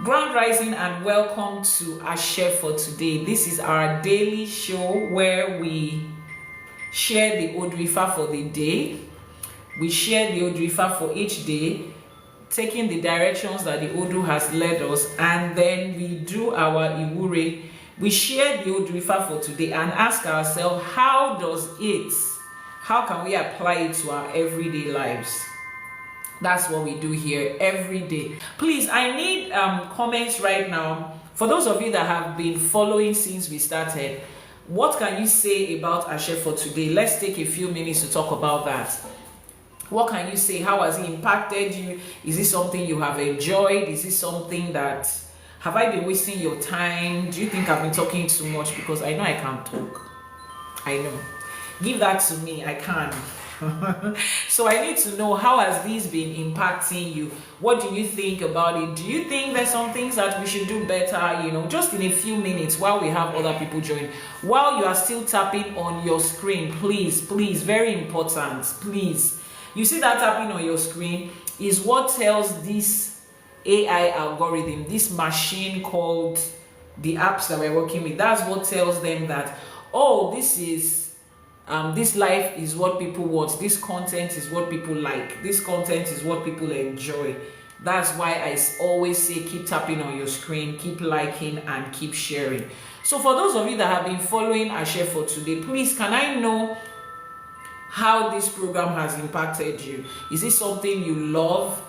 Grand Rising and welcome to Ashe for today. This is our daily show where we share the Odù Ifá for the day. We share the Odù Ifá for each day, taking the directions that the Odù has led us, and then we do our Iwure. We share the Odù Ifá for today and ask ourselves, how can we apply it to our everyday lives? That's what we do here every day. Please, I need comments right now. For those of you that have been following since we started, what can you say about Ashe for today? Let's take a few minutes to talk about that. What can you say? How has it impacted you? Is it something you have enjoyed? Is it something that, have I been wasting your time? Do you think I've been talking too much? Because I know I can't talk. I know. Give that to me. I can. So I need to know, how has this been impacting you? What do you think about it? Do you think there's some things that we should do better? You know, just in a few minutes while we have other people join. While you are still tapping on your screen, please, very important, please. You see that tapping on your screen is what tells this AI algorithm, this machine called the apps that we're working with. That's what tells them that, oh, this life is what people want. This content is what people like. This content is what people enjoy. That's why I always say keep tapping on your screen, keep liking, and keep sharing. So for those of you that have been following Ashe for today, please, can I know how this program has impacted you? Is it something you love?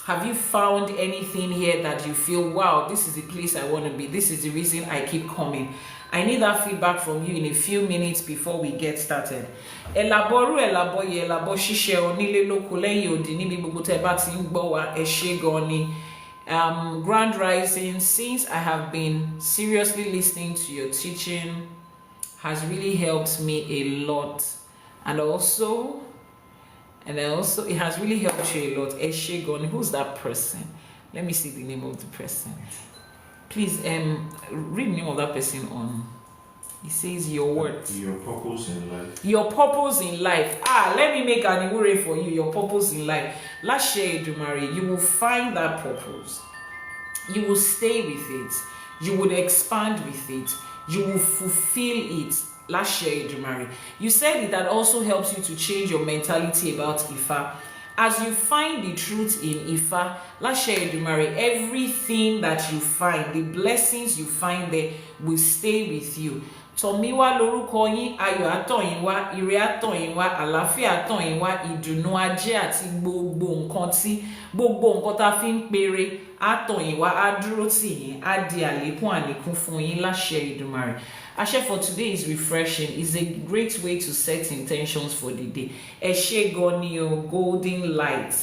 Have you found anything here that you feel, wow, this is the place I want to be, this is the reason I keep coming? I need that feedback from you in a few minutes before we get started. Elaboru elaboye elabo ṣíṣe onílé lóko lẹ́yìn odi níbi gbogbo tẹ́ bá ti ń gbọ́ wa, ẹ ṣé gan ni. Grand Rising, since I have been seriously listening to your teaching, has really helped me a lot. And also it has really helped you a lot. Ẹ ṣé gan ni. Who's that person? Let me see the name of the person. Please read the name of that person on. It says your words. Your purpose in life. Your purpose in life. Let me make an Iwure for you. Your purpose in life. Let's share it, Dumari. You will find that purpose. You will stay with it. You will expand with it. You will fulfill it. Let's share it, Dumari. You said it that also helps you to change your mentality about Ifá. As you find the truth in Ifá, let's share it, Dumari. Everything that you find, the blessings you find there, will stay with you. Tomiwa lórúkọ yín, ayọ̀ àtọ̀yìn wá, ire àtọ̀yìn wá, àlàáfíà àtọ̀yìn wá, ìdùnnú ajé àti gbogbo nǹkan tá fi ń pere àtọ̀yìn wá, á dúró tì yín, á di àlékún àlékún fún yín, láṣẹ Èdùmàrè. Ashe for today is refreshing. It's a great way to set intentions for the day. Ẹ ṣé gan ni o, golden light.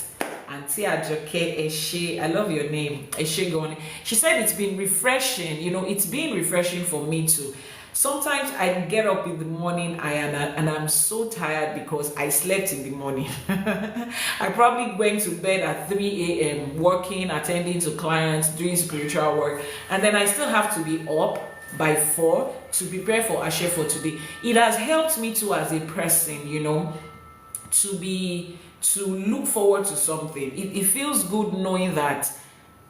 Auntie Ajoke, ẹ ṣé, I love your name. Ẹ ṣé gan ni. She said it's been refreshing. You know, it's been refreshing for me too. Sometimes I get up in the morning and I'm so tired because I slept in the morning. I probably went to bed at 3 a.m. working, attending to clients, doing spiritual work, and then I still have to be up by 4 to prepare for Ashe for today. It has helped me too as a person, you know, to look forward to something. It feels good knowing that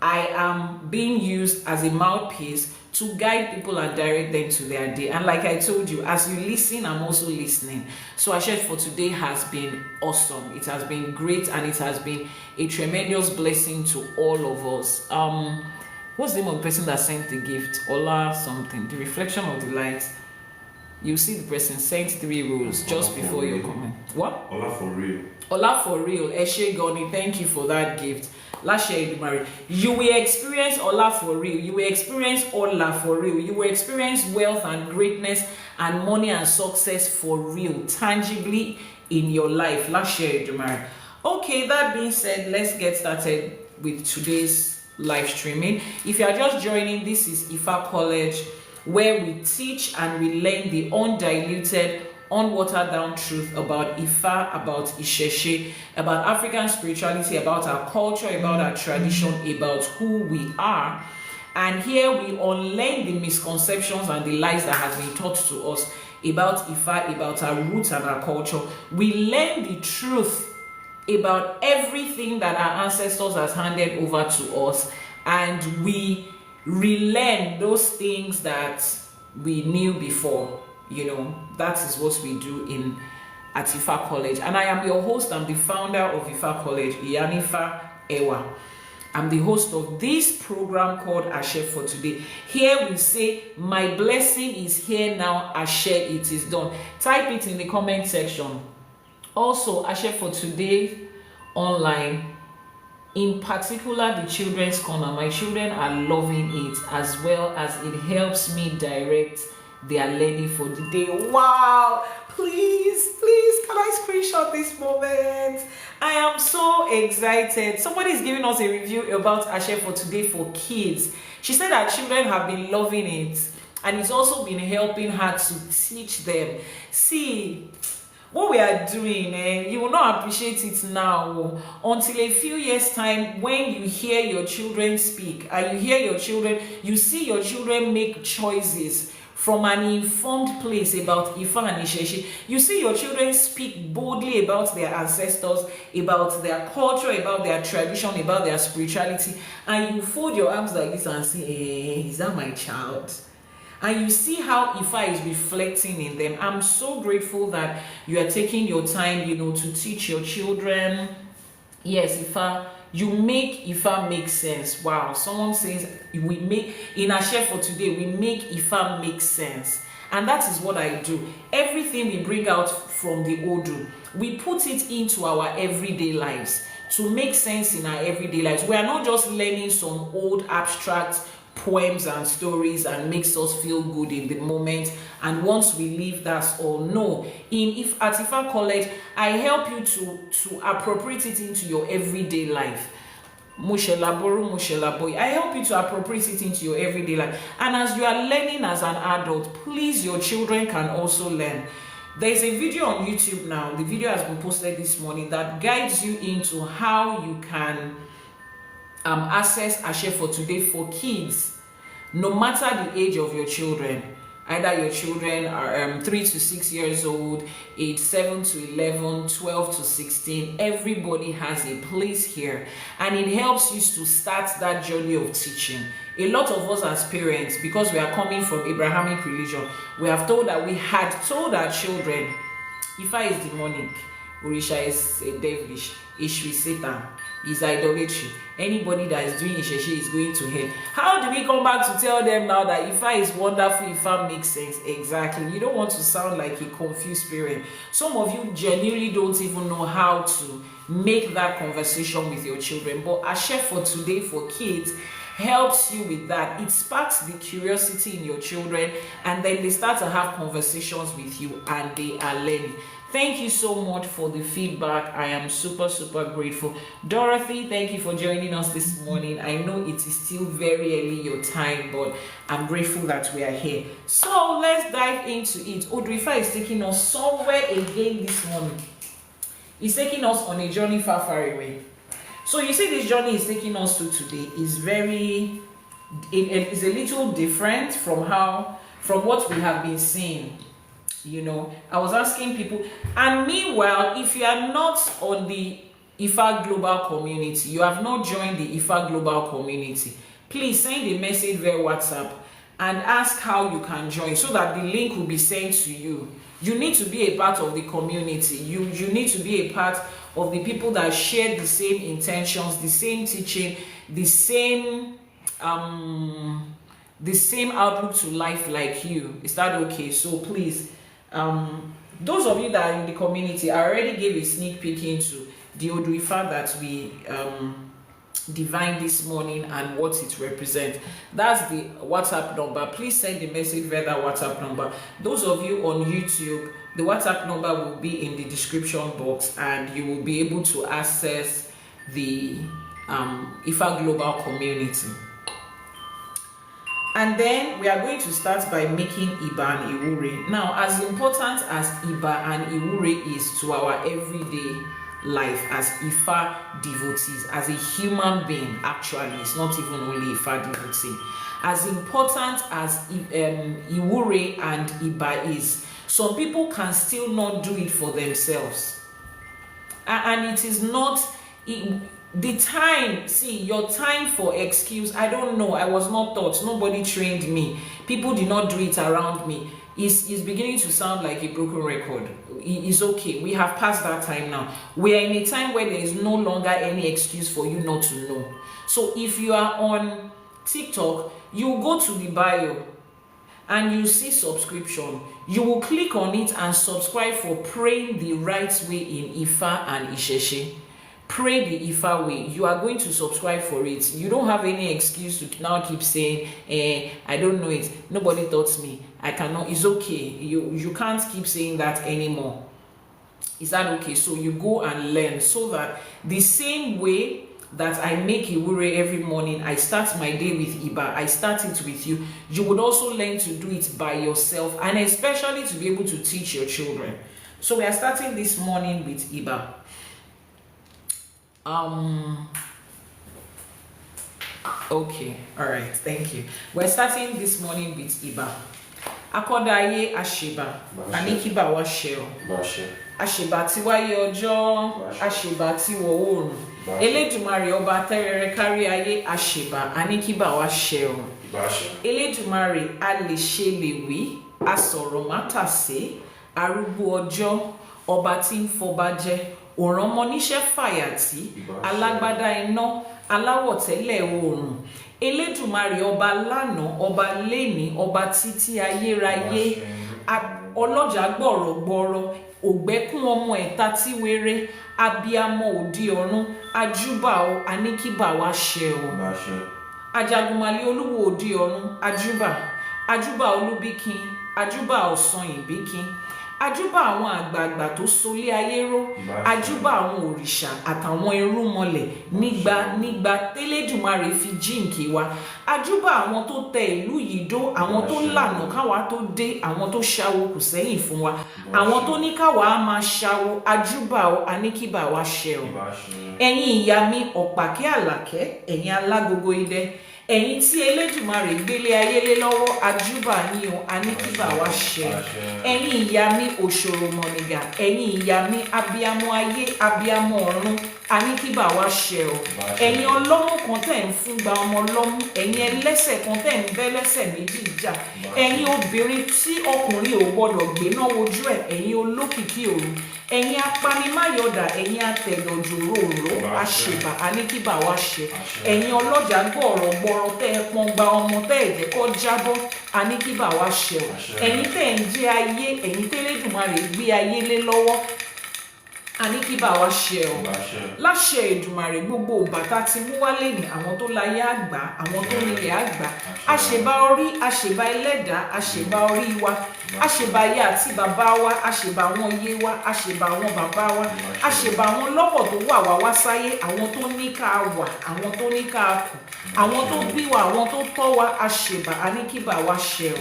I am being used as a mouthpiece to guide people and direct them to their day. And like I told you, as you listen, I'm also listening. So Ashe for today has been awesome. It has been great, and it has been a tremendous blessing to all of us. What's the name of the person that sent the gift? Ola something. The reflection of the light. You see the person sent 3 rules just before your comment. What? Ola for real. Ola for real. Eshe Goni, thank you for that gift. Lashe Edumari. You will experience Ola for real. You will experience Ola for real. You will experience wealth and greatness and money and success for real, tangibly in your life. Lashe Edumari. Okay, that being said, let's get started with today's live streaming. If you are just joining, this is IFÁ College, where we teach and we learn the undiluted, unwatered down truth about Ifá, about Ìṣẹ̀ṣe, about African spirituality, about our culture, about our tradition, about who we are. And here we unlearn the misconceptions and the lies that has been taught to us about Ifá, about our roots and our culture. We learn the truth about everything that our ancestors has handed over to us, and we relearn those things that we knew before. You know, that is what we do at IFÁ College. And I am your host. I'm the founder of IFÁ College, Ìyánífá Ẹwà. I'm the host of this program called Ashe for Today. Here we say, my blessing is here now, Ashe, it is done. Type it in the comment section. Also, Ashe for Today online, in particular the children's corner. My children are loving it, as well as it helps me direct their learning for the day. Wow, please can I screenshot this moment? I am so excited. Somebody is giving us a review about Ashe for Today for kids. She said that children have been loving it, and it's also been helping her to teach them. See what we are doing, you will not appreciate it now until a few years time, when you hear your children speak and you see your children make choices from an informed place about Ifá and Ìṣẹ̀ṣe. You see your children speak boldly about their ancestors, about their culture, about their tradition, about their spirituality, and you fold your arms like this and say, is that my child? And you see how Ifá is reflecting in them. I'm so grateful that you are taking your time, to teach your children. Yes, Ifá, you make Ifá make sense. Wow, someone says we make, in Ashe for Today, we make Ifá make sense. And that is what I do. Everything we bring out from the Odù, we put it into our everyday lives to make sense in our everyday lives. We are not just learning some old abstract poems and stories and makes us feel good in the moment, and once we leave, that's all. No, at IFÁ College, I help you to appropriate it into your everyday life. I help you to appropriate it into your everyday life, and as you are learning as an adult, please, your children can also learn. There's a video on YouTube now, the video has been posted this morning, that guides you into how you can access Ashe for Today for kids, no matter the age of your children. Either your children are 3 to 6 years old, age 7 to 11, 12 to 16. Everybody has a place here, and it helps you to start that journey of teaching. A lot of us as parents, because we are coming from Abrahamic religion, we have told that we had told our children, Ifá is demonic, Orisha is devilish, Ishu is Satan, is idolatry. Anybody that is doing Ìṣẹ̀ṣe is going to hell. How do we come back to tell them now that Ifá is wonderful, Ifá makes sense? Exactly. You don't want to sound like a confused parent. Some of you genuinely don't even know how to make that conversation with your children. But Ashe for Today for kids helps you with that. It sparks the curiosity in your children, and then they start to have conversations with you, and they are learning. Thank you so much for the feedback. I am super grateful. Dorothy, thank you for joining us this morning. I know it is still very early your time, but I'm grateful that we are here. So let's dive into it. Odù Ifá is taking us somewhere again this morning. He's taking us on a journey far away. So you see, this journey is taking us to today is it is a little different from what we have been seeing. I was asking people, and meanwhile, if you are not on the IFÁ Global Community, you have not joined the IFÁ Global Community, please send a message via WhatsApp and ask how you can join, so that the link will be sent to you. You need to be a part of the community. You need to be a part of the people that share the same intentions, the same teaching, the same outlook to life like you. Is that okay? So please, those of you that are in the community, I already gave a sneak peek into the Odù Ifá that we divined this morning and what it represents. That's the WhatsApp number. Please send the message via that WhatsApp number. Those of you on YouTube, the WhatsApp number will be in the description box, and you will be able to access the IFÁ Global Community. And then we are going to start by making Iba and Iwure. Now, as important as Iba and Iwure is to our everyday life as Ifá devotees, as a human being, actually, it's not even only Ifá devotee. As important as Iwure and Iba is, some people can still not do it for themselves. And it is not, the time, see, your time for excuse, I don't know, I was not taught, nobody trained me, people did not do it around me, is beginning to sound like a broken record. It's okay, we have passed that time now. We are in a time where there is no longer any excuse for you not to know. So if you are on TikTok, you go to the bio and you see subscription, you will click on it and subscribe for praying the right way in Ifa and Isheshe. Pray the Ifa way. You are going to subscribe for it. You don't have any excuse to now keep saying, I don't know it, nobody taught me, I cannot. It's okay, you can't keep saying that anymore. Is that okay? So you go and learn, so that the same way that I make Iwure every morning, I start my day with Iba, I start it with you, you would also learn to do it by yourself, and especially to be able to teach your children. So we are starting this morning with Iba. Okay, all right, thank you. We're starting this morning with Iba. Akodaye Asheba, Anikiba wa sheo. Asheba ti waye ojo, Asheba ti wo oorun. Elédùmarè ọba tẹ́rẹrẹ kárí ayé, Asheba, Anikiba wa sheo. Elédùmarè a lè ṣe lè wí, asọ̀rọ̀ mátàsé, arúgbó ọjọ́, ọba tí ń fọba jẹ, òrànmọ níṣẹ́ fàyàtì, alágbádá iná, aláwọ̀ tẹ́lẹ̀ oòrùn. Elédùmarè ọba lánàá, ọba lénìí, ọba títí ayérayé, ọlọ́jà gbọ̀rọ̀gbọ̀rọ̀, ògbẹ́kún ọmọ ẹ̀ta tí wéré, abiyamọ òdi ọ̀run, ajúbà o, Aníkíbà wa ṣe o. Ajagunmalé olúwo òdi ọ̀run, ajúbà, ajúbà olúbíkin, ajúbà ọ̀sán ìbíkin, ajúbà àwọn àgbààgbà tó solé ayé ró, ajúbà àwọn òrìṣà àtàwọn irúnmọlẹ̀ nígbà tẹ́lẹ̀dùmarè fi jíǹkì wa, ajúbà àwọn tó tẹ ìlú yìí dó, àwọn tó lànà káwa tó dé, àwọn tó ṣàwo kù sẹ́yìn fún wa, àwọn tó ní káwa á máa ṣàwo, ajúbà o, Aníkíbà wa ṣe o. Ẹ̀yin ìyá mi ọ̀pàkẹ́ àlàkẹ́, ẹ̀yin alágogo idẹ, ẹ̀yin tí Elédùmarè gbélé ayé lé lọ́wọ́, ajúbà ni o, Aníkíbà wa ṣe. Ẹ̀yin ìyá mi òṣòròmọ̀nìgà, ẹ̀yin ìyá mi abiyamọ ayé, abiyamọ ọ̀run, Aníkíbà wa ṣe o. Ẹ̀yin ọlọ́mú kan tẹ̀ ń fún gba ọmọ lọ́mú, ẹ̀yin ẹlẹ́sẹ̀ kan tẹ̀ ń bẹ́ lẹ́sẹ̀ méjì jà, ẹ̀yin obìnrin tí ọkùnrin ò gbọdọ̀ gbéná wojú ẹ̀, ẹ̀yin olókìkí òru, ẹ̀yin apanimáyọ̀dà, ẹ̀yin atẹ̀dọ̀jòrò òró, Àṣèbà, Aníkíbà wa ṣe. Ẹ̀yin ọlọ́jà gbọ̀rọ̀gbọ̀rọ̀ tẹ́ ẹ pọn gba ọmọ tẹ́ ẹ jẹ́ kó jábọ́, Aníkíbà wa ṣe o. Ẹ̀yin tẹ́ ń jẹ ayé, ẹ̀yin tẹ́lẹ̀dùmarè gbé ayé lé lọ́wọ́, Aníkíbà wa ṣe o. Láṣẹ Èdùmàrè gbogbo bàtà ti mú wálé ní àwọn tó láyé àgbà, àwọn tó nílẹ̀ àgbà, àṣèbà orí, àṣèbà ẹlẹ́dàá, àṣèbà orí wa, àṣèbà ayé àti bàbá wa, àṣèbà àwọn iye wa, àṣèbà àwọn bàbá wa, àṣèbà àwọn lọ́wọ́ tó wà wá wá sáyé, àwọn tó ní ká wà, àwọn tó ní ká kù, àwọn tó bí wa, àwọn tó tọ́ wa, àṣèbà, Aníkíbà wa ṣe o.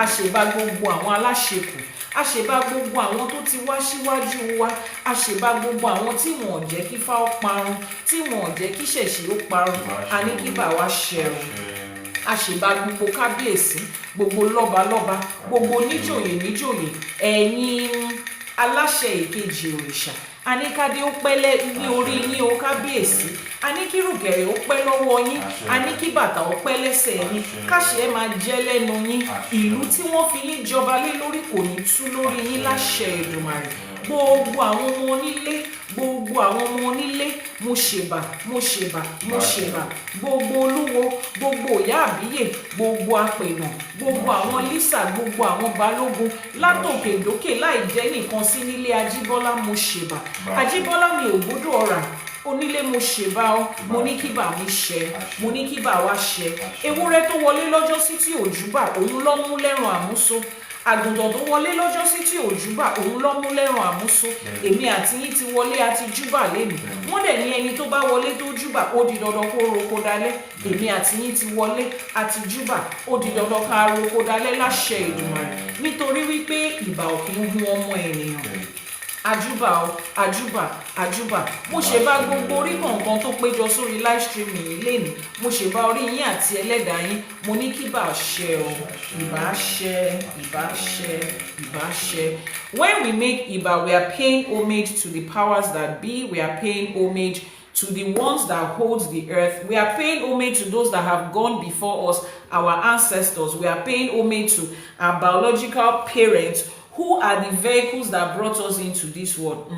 Àṣèbà gbogbo àwọn aláṣekù, àṣèbà gbogbo àwọn tó ti wá síwájú wa, àṣèbà gbogbo àwọn tí wọn ò jẹ́ kí Ifá ó parun, tí wọn ò jẹ́ kí Ṣẹ̀ṣẹ̀ ó parun, Aníkíbà wa ṣe o. Àṣèbà gbogbo kábíyèsí, gbogbo lọ́balọ́ba, gbogbo níjòyè níjòyè, ẹ̀yin aláṣẹ ìkejì òrìṣà, Aníkádé ó pẹ́ ní orí yín o kábíyèsí, Aníkírùkẹ̀rẹ̀ ó pẹ́ lọ́wọ́ yín, Aníkíbàtà ó pẹ́ lẹ́sẹ̀ yín, káṣẹ ẹ máa jẹ́ lẹ́nu yín, ìlú tí wọ́n fi yín jọba lé lórí kò ní tú lórí yín láṣẹ Èdùmàrè. Gbogbo àwọn ọmọ onílé, gbogbo àwọn ọmọ onílé, mo ṣèbà, mo ṣèbà, mo ṣèbà, gbogbo olúwo, gbogbo ìyá àbíyè, gbogbo apènà, gbogbo àwọn lísà, gbogbo àwọn balógun, látòkè dókè láì jẹ́ nìkan sí nílé Ajíbọ́lá, mo ṣèbà. Ajíbọ́lá mi ò gbọ́dọ̀ ọ̀rà, onílé mo ṣèbà ọ, mo ní kíbà mi ṣẹ, mo ní kíbà wa ṣẹ. Ewúrẹ́ tó wọlé lọ́jọ́ sí tí òjúbà, òun ló mú lẹ́rùn àmúso. Àgùntàn tó wọlé lọ́jọ́ sí tí òjúbà, òun ló mú lẹ́rùn àmúso. Èmi àti yín ti wọlé àti júbà lénìí. Wọ́n dẹ̀ ní ẹni tó bá wọlé tó júbà, ó di dandan kó roko dalẹ̀. Èmi àti yín ti wọlé àti júbà, ó di dandan ká roko dalẹ̀ láṣẹ Èdùmàrè. Nítorí wípé ìbà ò kì í hun ọmọ ènìyàn. Ajúbà o, ajúbà, ajúbà. Mo ṣe bá gbogbo orí kọ̀ọ̀kan tó péjọ sórí live streaming yìí lénìí. Mo ṣe bá orí yín àti ẹlẹ́dàá yín. Mo ní kíbà ṣẹ o, ìbà ṣẹ, ìbà ṣẹ, ìbà ṣẹ. When we make ìbà, we are paying homage to the powers that be. We are paying homage to to the ones that hold the earth. We are paying homage to those that have gone before us, our ancestors. We are paying homage to our biological parents, who are the vehicles that brought us into this world. We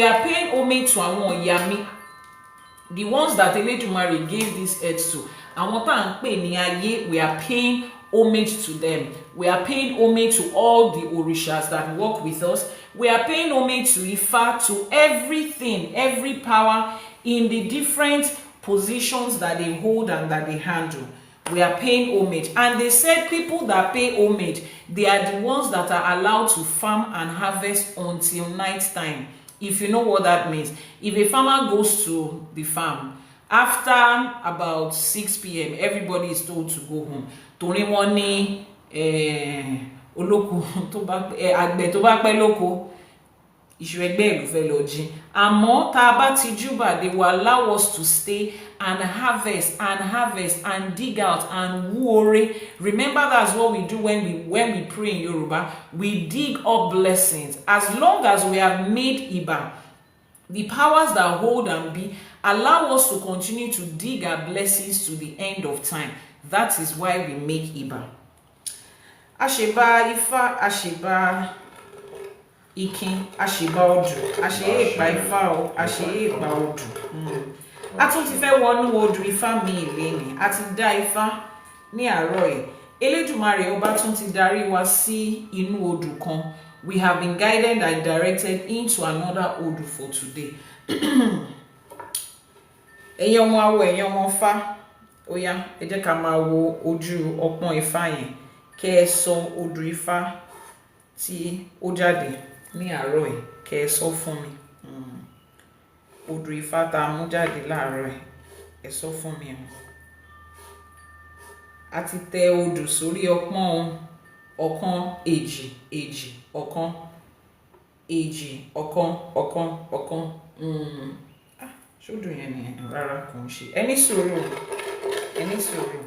are paying homage to our Yami, the ones that Eledumare gave this earth to. We are paying homage to them. We are paying homage to all the orishas that work with us. We are paying homage to Ifá, to everything, every power in the different positions that they hold and that they handle. We are paying homage. And they said people that pay homage, they are the ones that are allowed to farm and harvest until night time. If you know what that means. If a farmer goes to the farm, after about 6 p.m., everybody is told to go home. Torí wọ́n ní olóko tó bá àgbẹ̀ tó bá pẹ́ lóko iṣu ẹgbẹ́ ìlú fẹ́ lọ jí. Àmọ́ tá a bá ti júbà, they will allow us to stay and harvest and dig out and wúore. Remember, that's what we do when we pray in Yoruba. We dig up blessings. As long as we have made Iba, the powers that hold and be allow us to continue to dig our blessings to the end of time. That is why we make Iba. Àṣèbà Ifá, àṣèbà Ikin, àṣèbà Odù, àṣèyèpà Ifá o, àṣèyèpà Odù. A tún ti fẹ́ wọnú Odù Ifá mi ìlénì, a ti dá Ifá ní àárọ̀ yìí. Elédùmarè ọba tún ti darí wa sí inú odù kan. We have been guided and directed into another Odù for today. Ẹ̀yin ọmọ awo, ẹ̀yin ọmọ Ifá, ó yá, ẹ jẹ́ ká máa wo ojú ọpọ́n Ifá yẹn. Kẹ́ ẹ sọ Odù Ifá tí ó jáde ní àárọ̀ yìí, kẹ́ ẹ sọ fún mi. Odù Ifá tá a mú jáde láàárọ̀ yìí, ẹ sọ fún mi. A ti tẹ odù sórí ọpọ́n ọ̀kan, èjì, èjì, ọ̀kan, èjì, ọ̀kan, ọ̀kan, ọ̀kan. Ṣódù yẹn ni rárá kò ń ṣe. Ẹni sùúrù, ẹni sùúrù.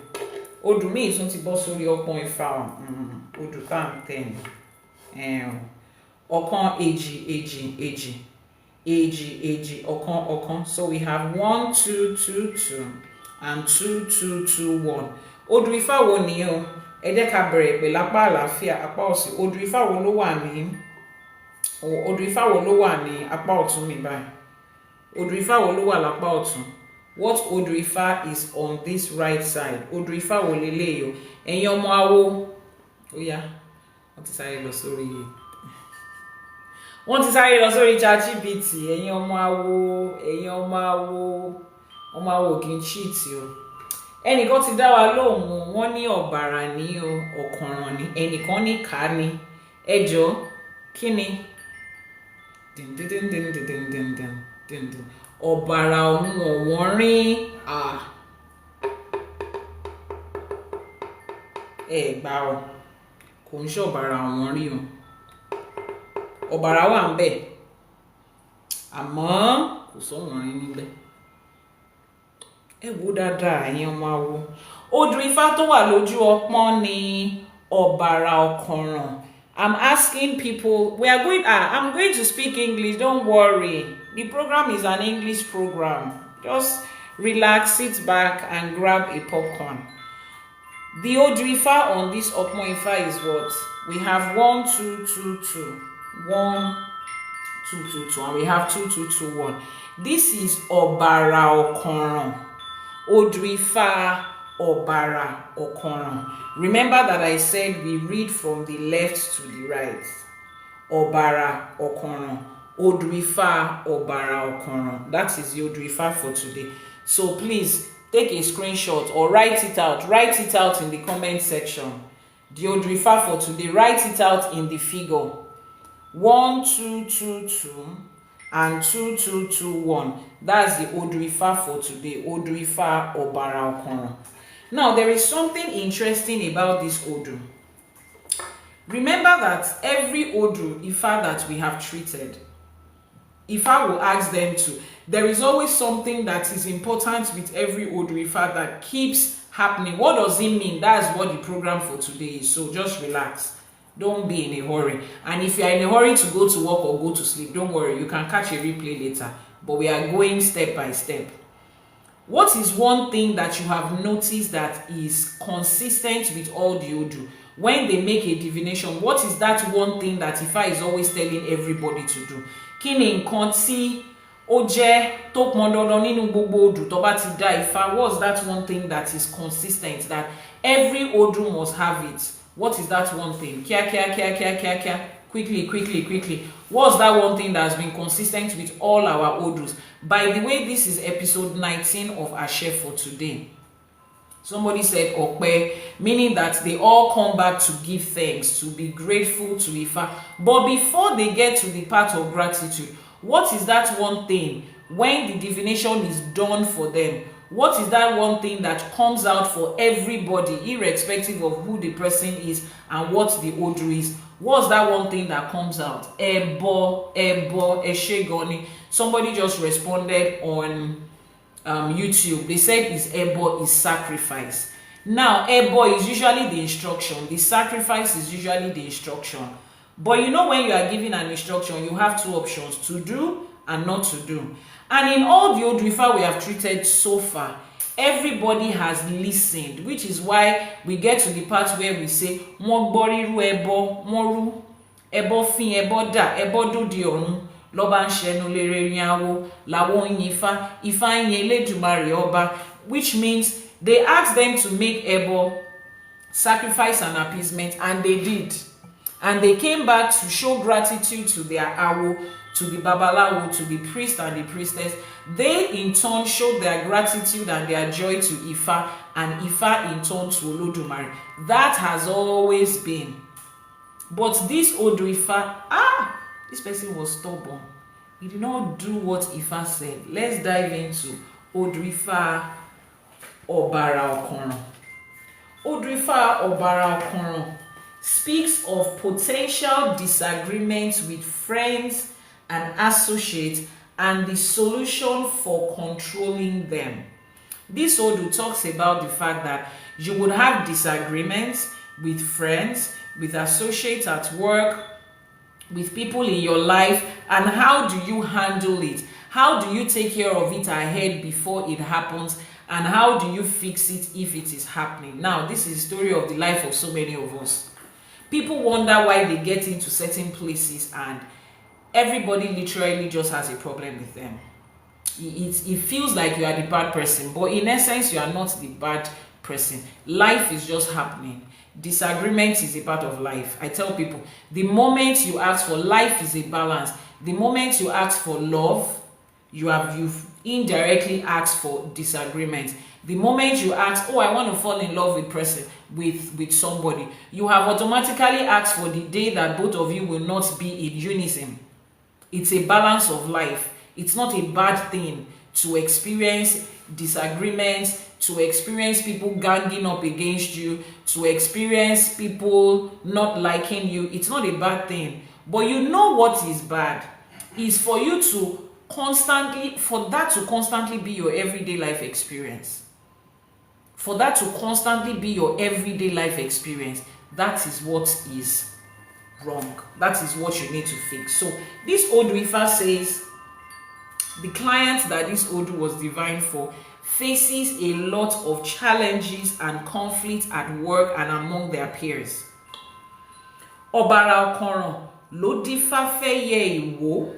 Odù míì tún ti bọ́ sórí ọpọ́n Ifá. Odù tá à ń tẹ̀ ní. Ọ̀kan, èjì, èjì, èjì. Èjì, èjì, ọ̀kan, ọ̀kan. So we have 1, 2, 2, 2 and 2, 2, 2, 1. Odù Ifá wo ni o? Ẹ jẹ́ ká bẹ̀rẹ̀ pẹ̀lú apá àlàáfíà, apá òsì. Odù Ifá wo ló wà ní Odù Ifá wo ló wà ní apá ọ̀tún mi báyìí? Odù Ifá wo ló wà lápá ọ̀tún? What Odù Ifá is on this right side? Odù Ifá wo leléyìí o? Ẹ̀yin ọmọ awo, ó yá, wọ́n ti sáré lọ sórí ChatGPT. Ẹ̀yin ọmọ awo, ẹ̀yin ọmọ awo kì í cheat o. Ẹnìkan ti dá wa lóhùn, wọ́n ní ọ̀bàrà ní o, ọ̀kànràn ní, ẹnìkan ní ká ní. Ẹ jọ̀ọ́, kí ni? Ọ̀bàrà ọ̀hún ọ̀wọ́n rín. Ẹ gbà o, kò ń ṣe ọ̀bàrà ọ̀wọ́n rí o. Ọ̀bàrà wà ń bẹ̀, àmọ́ kò sọ̀wọ́n rín níbẹ̀. Ẹ wò dáadáa, ẹ̀yin ọmọ awo. Odù Ifá tó wà lójú ọpọ́n ni ọ̀bàrà ọ̀kànràn. I'm asking people, I'm going to speak English, don't worry. The program is an English program. Just relax, sit back and grab a popcorn. The Odù Ifá on this ọpọ́n Ifá is what? We have 1, 2, 2, 2. 1, 2, 2, 2. And we have 2, 2, 2, 1. This is ọ̀bàrà ọ̀kànràn. Odù Ifá ọ̀bàrà ọ̀kànràn. Remember that I said we read from the left to the right. Ọ̀bàrà ọ̀kànràn. Odù Ifá ọ̀bàrà ọ̀kànràn. That is the Odù Ifá for today. So please take a screenshot or write it out. Write it out in the comment section. The Odù Ifá for today. Write it out in the figure. 1, 2, 2, 2 and 2, 2, 2, 1. That's the Odù Ifá for today. Odù Ifá ọ̀bàrà ọ̀kànràn. Now, there is something interesting about this Odù. Remember that every Odù Ifá that we have treated, Ifá will ask them to. There is always something that is important with every Odù Ifá that keeps happening. What does it mean? That's what the program for today is. So just relax. Don't be in a hurry. And if you are in a hurry to go to work or go to sleep, don't worry, you can catch a replay later. But we are going step by step. What is one thing that you have noticed that is consistent with all the Odu? When they make a divination, what is that one thing that Ifá is always telling everybody to do? Kí ni nǹkan tí ó jẹ́ tó pọn dandan nínú gbogbo Odu tó bá ti dá Ifá? What's that one thing that is consistent that every Odu must have it? What is that one thing? Kia. Quickly. What's that one thing that has been consistent with all our Odus? By the way, this is episode 19 of Ashe for today. Somebody said Okpe, meaning that they all come back to give thanks, to be grateful to Ifá. But before they get to the part of gratitude, what is that one thing when the divination is done for them? What is that one thing that comes out for everybody, irrespective of who the person is and what the Odu is? What's that one thing that comes out? Ebo, Eshegoni. Somebody just responded on YouTube. They said Ebo is sacrifice. Now, Ebo is usually the instruction. The sacrifice is usually the instruction. But you know, when you are given an instruction, you have two options: to do and not to do. And in all the Odù Ifá we have treated so far, everybody has listened, which is why we get to the part where we say wọ́n gbọ́rírú ẹbọ, wọ́n rú ẹbọ fín ẹbọ dà, ẹbọ dòde ọ̀run ló bá ń ṣẹnu lérè rin awo làwọn yin Ifá, Ifá yin Elédùmarè ọba, which means they asked them to make ẹbọ, sacrifice and appeasement, and they did. And they came back to show gratitude to their awo, to the babalawo, to the priest and the priestess. They in turn showed their gratitude and their joy to Ifá, and Ifá in turn to Olódùmarè. That has always been. But this Odù Ifá, this person was stubborn. He did not do what Ifá said. Let's dive into Odù Ifá Ọ̀bàrà Ọ̀kànràn. Odù Ifá Ọ̀bàrà Ọ̀kànràn speaks of potential disagreements with friends and associates and the solution for controlling them. This Odu talks about the fact that you would have disagreements with friends, with associates at work, with people in your life, and how do you handle it? How do you take care of it ahead before it happens? And how do you fix it if it is happening? Now, this is the story of the life of so many of us. People wonder why they get into certain places and everybody literally just has a problem with them. It feels like you are the bad person, but in essence, you are not the bad person. Life is just happening. Disagreement is a part of life. I tell people, the moment you ask for life is a balance. The moment you ask for love, you've indirectly asked for disagreement. The moment you ask, oh, I want to fall in love with somebody, you have automatically asked for the day that both of you will not be in unison. It's a balance of life. It's not a bad thing to experience disagreements, to experience people ganging up against you, to experience people not liking you. It's not a bad thing. But you know what is bad is for you to constantly be your everyday life experience. For that to constantly be your everyday life experience, that is what is wrong. That is what you need to fix. So this Odù Ifá says the client that this Odu was divined for faces a lot of challenges and conflict at work and among their peers. Ọ̀bàrà Ọ̀kànràn ló dífá fẹ́yẹ ìwó.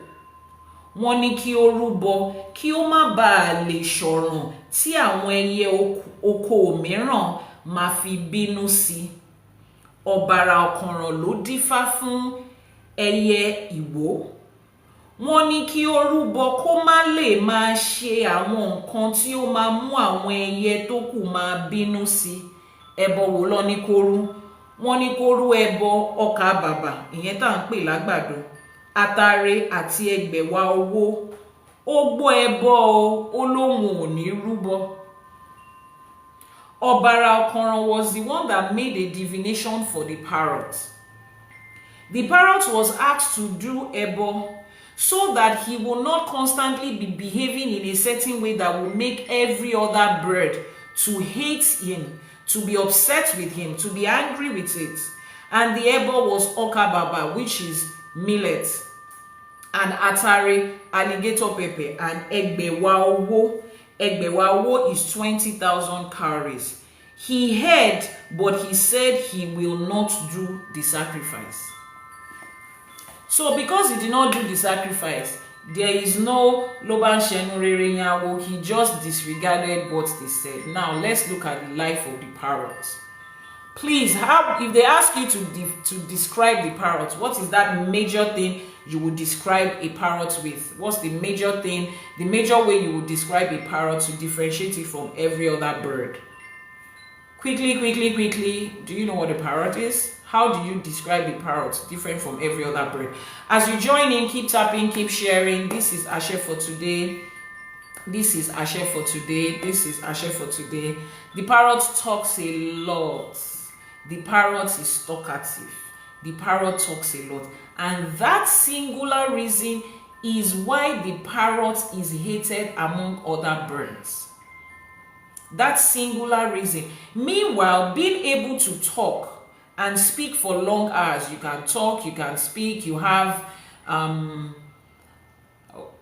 Wọ́n ní kí ó rúbọ kí ó má bàa lè ṣọ̀ràn tí àwọn ẹyẹ oko mìíràn máa fi bínú sí. Ọ̀bàrà Ọ̀kànràn ló dífá fún ẹyẹ ìwó. Wọ́n ní kí ó rúbọ kó má lè máa ṣe àwọn nǹkan tí ó máa mú àwọn ẹyẹ tó kù máa bínú sí. Ẹbọ wo ló ní kó rú? Wọ́n ní kó rú ẹbọ ọkà bàbà, ìyẹn tá à ń pè lágbàdo, atare àti ẹgbẹ̀wá owó. Ó gbọ́ ẹbọ ó lóhun ò ní rúbọ. Ọ̀bàrà Ọ̀kànràn was the one that made a divination for the parrot. The parrot was asked to do ẹbọ so that he will not constantly be behaving in a certain way that will make every other bird to hate him, to be upset with him, to be angry with it. And the ebo was okababa, which is millet, and atare, alligator pepper, and egbewawo. Egbewawo is 20,000 calories. He heard, but he said he will not do the sacrifice. So because he did not do the sacrifice, there is no Loban Shenurere Nyawo. He just disregarded what they said. Now let's look at the life of the parrot. Please, if they ask you to describe the parrot, what is that major thing you would describe a parrot with? What's the major thing, the major way you would describe a parrot to differentiate it from every other bird? Quickly, do you know what a parrot is? How do you describe a parrot different from every other bird? As you join in, keep tapping, keep sharing. This is Ashe for today. This is Ashe for today. This is Ashe for today. The parrot talks a lot. The parrot is talkative. The parrot talks a lot. And that singular reason is why the parrot is hated among other birds. That singular reason. Meanwhile, being able to talk and speak for long hours, you can talk, you can speak, you have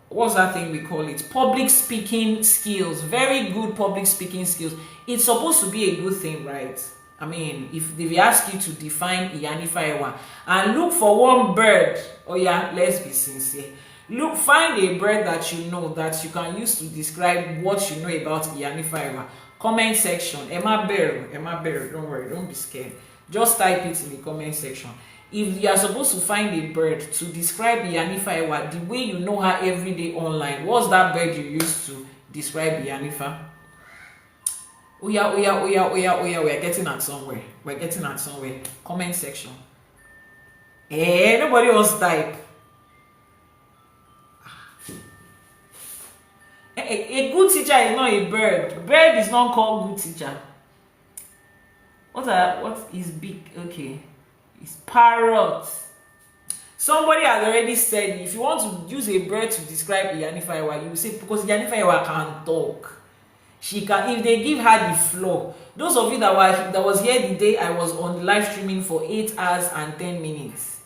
what's that thing we call it? Public speaking skills, very good public speaking skills. It's supposed to be a good thing, right? I mean, if they ask you to define Ìyánífá Ẹwà and look for one bird, oh yeah, let's be sincere. Look, find a bird that you know that you can use to describe what you know about Ìyánífá Ẹwà. Comment section. Emma Beru, don't worry, don't be scared. Just type it in the comment section. If you are supposed to find a bird to describe Ìyánífá Ẹwà the way you know her every day online, what's that bird you use to describe Ìyánífá? We are getting at somewhere. We're getting at somewhere. Comment section. Nobody else type. A good teacher is not a bird. Bird is not called good teacher. What is big? Okay. It's parrot. Somebody has already said if you want to use a bird to describe Ìyánífá Ẹwà, you say because Ìyánífá Ẹwà can talk. She can, if they give her the floor. Those of you that was here the day I was on live streaming for 8 hours and 10 minutes,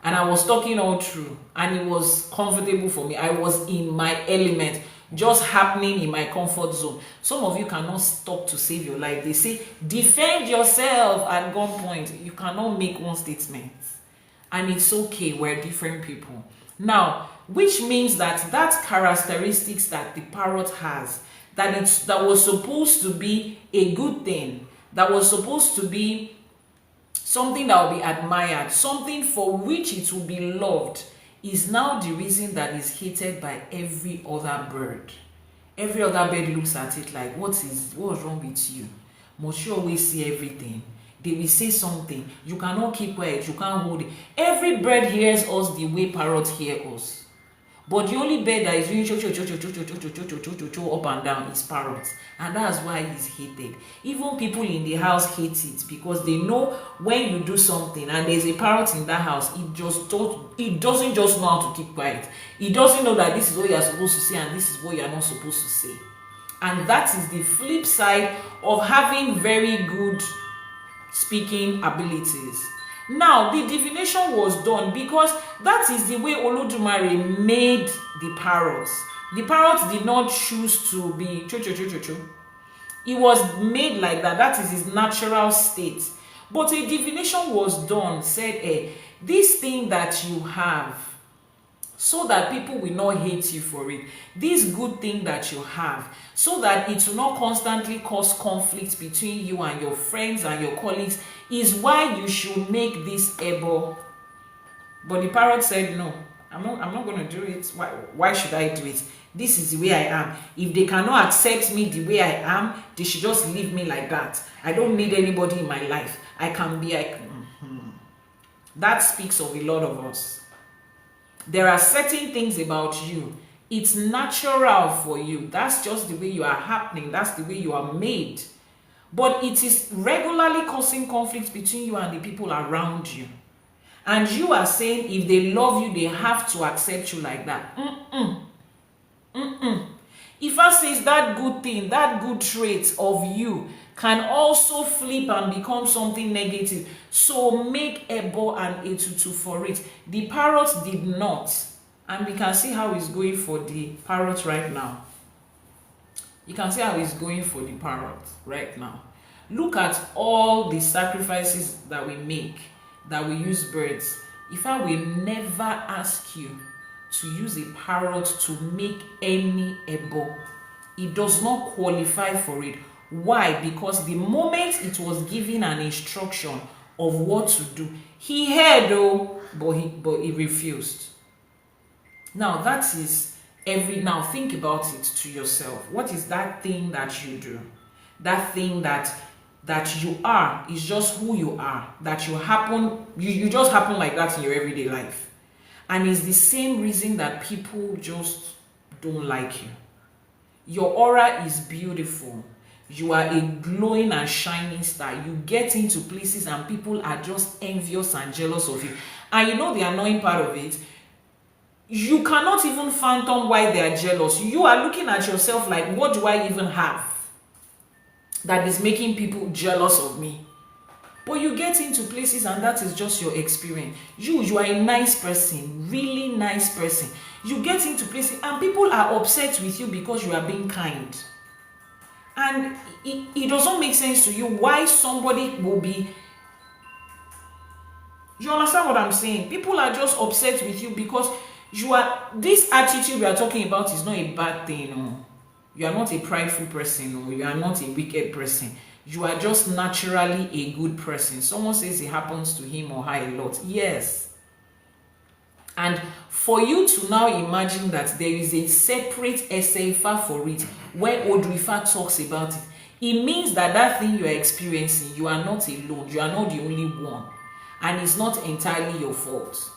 and I was talking all through, and it was comfortable for me. I was in my element, just happening in my comfort zone. Some of you cannot stop to save your life. They say defend yourself at gunpoint. You cannot make one statement, and it's okay. We're different people now, which means that characteristics that the parrot has, that was supposed to be a good thing, that was supposed to be something that will be admired, something for which it will be loved, is now the reason that is hated by every other bird. Every other bird looks at it like, what's wrong with you? Must you always see everything? They will say something. You cannot keep quiet. You can't hold it. Every bird hears us the way parrots hear us. But the only bird that is doing cho up and down is parrots, and that's why he's hated. Even people in the house hate it because they know when you do something and there's a parrot in that house, it doesn't just know how to keep quiet. It doesn't know that this is what you're supposed to say and this is what you're not supposed to say. And that is the flip side of having very good speaking abilities. Now, the divination was done because that is the way Olodumare made the parrots. The parrots did not choose to be cho-cho-cho-cho-cho. It was made like that. That is his natural state. But a divination was done, said, hey, this thing that you have, so that people will not hate you for it. This good thing that you have, so that it will not constantly cause conflict between you and your friends and your colleagues, is why you should make this able. But the parrot said, no, I'm not going to do it. Why should I do it? This is the way I am. If they cannot accept me the way I am, they should just leave me like that. I don't need anybody in my life. I can be That speaks of a lot of us. There are certain things about you. It's natural for you. That's just the way you are happening. That's the way you are made. But it is regularly causing conflict between you and the people around you. And you are saying if they love you, they have to accept you like that. Ifá says that good thing, that good trait of you can also flip and become something negative. So make Ebo and Etutu for it. The parrot did not. And we can see how it's going for the parrot right now. You can see how it's going for the parrot right now. Look at all the sacrifices that we make, that we use birds. Ifá will never ask you to use a parrot to make any Ebo. It does not qualify for it. Why? Because the moment it was given an instruction of what to do, he heard though, but he refused. Now that is now think about it to yourself. What is that thing that you do? That thing that you are is just who you are. That you just happen like that in your everyday life. And it's the same reason that people just don't like you. Your aura is beautiful. You are a glowing and shining star. You get into places and people are just envious and jealous of you. And you know the annoying part of it? You cannot even fathom why they are jealous. You are looking at yourself like, what do I even have that is making people jealous of me? But you get into places and that is just your experience. You are a nice person, really nice person. You get into places and people are upset with you because you are being kind. And it doesn't make sense to you why somebody will be... You understand what I'm saying? People are just upset with you because this attitude we are talking about is not a bad thing. No. You are not a prideful person. No. You are not a wicked person. You are just naturally a good person. Someone says it happens to him or her a lot. Yes. And for you to now imagine that there is a separate Ifá for it, where Odù Ifá talks about it, it means that thing you are experiencing, you are not alone. You are not the only one. And it's not entirely your fault.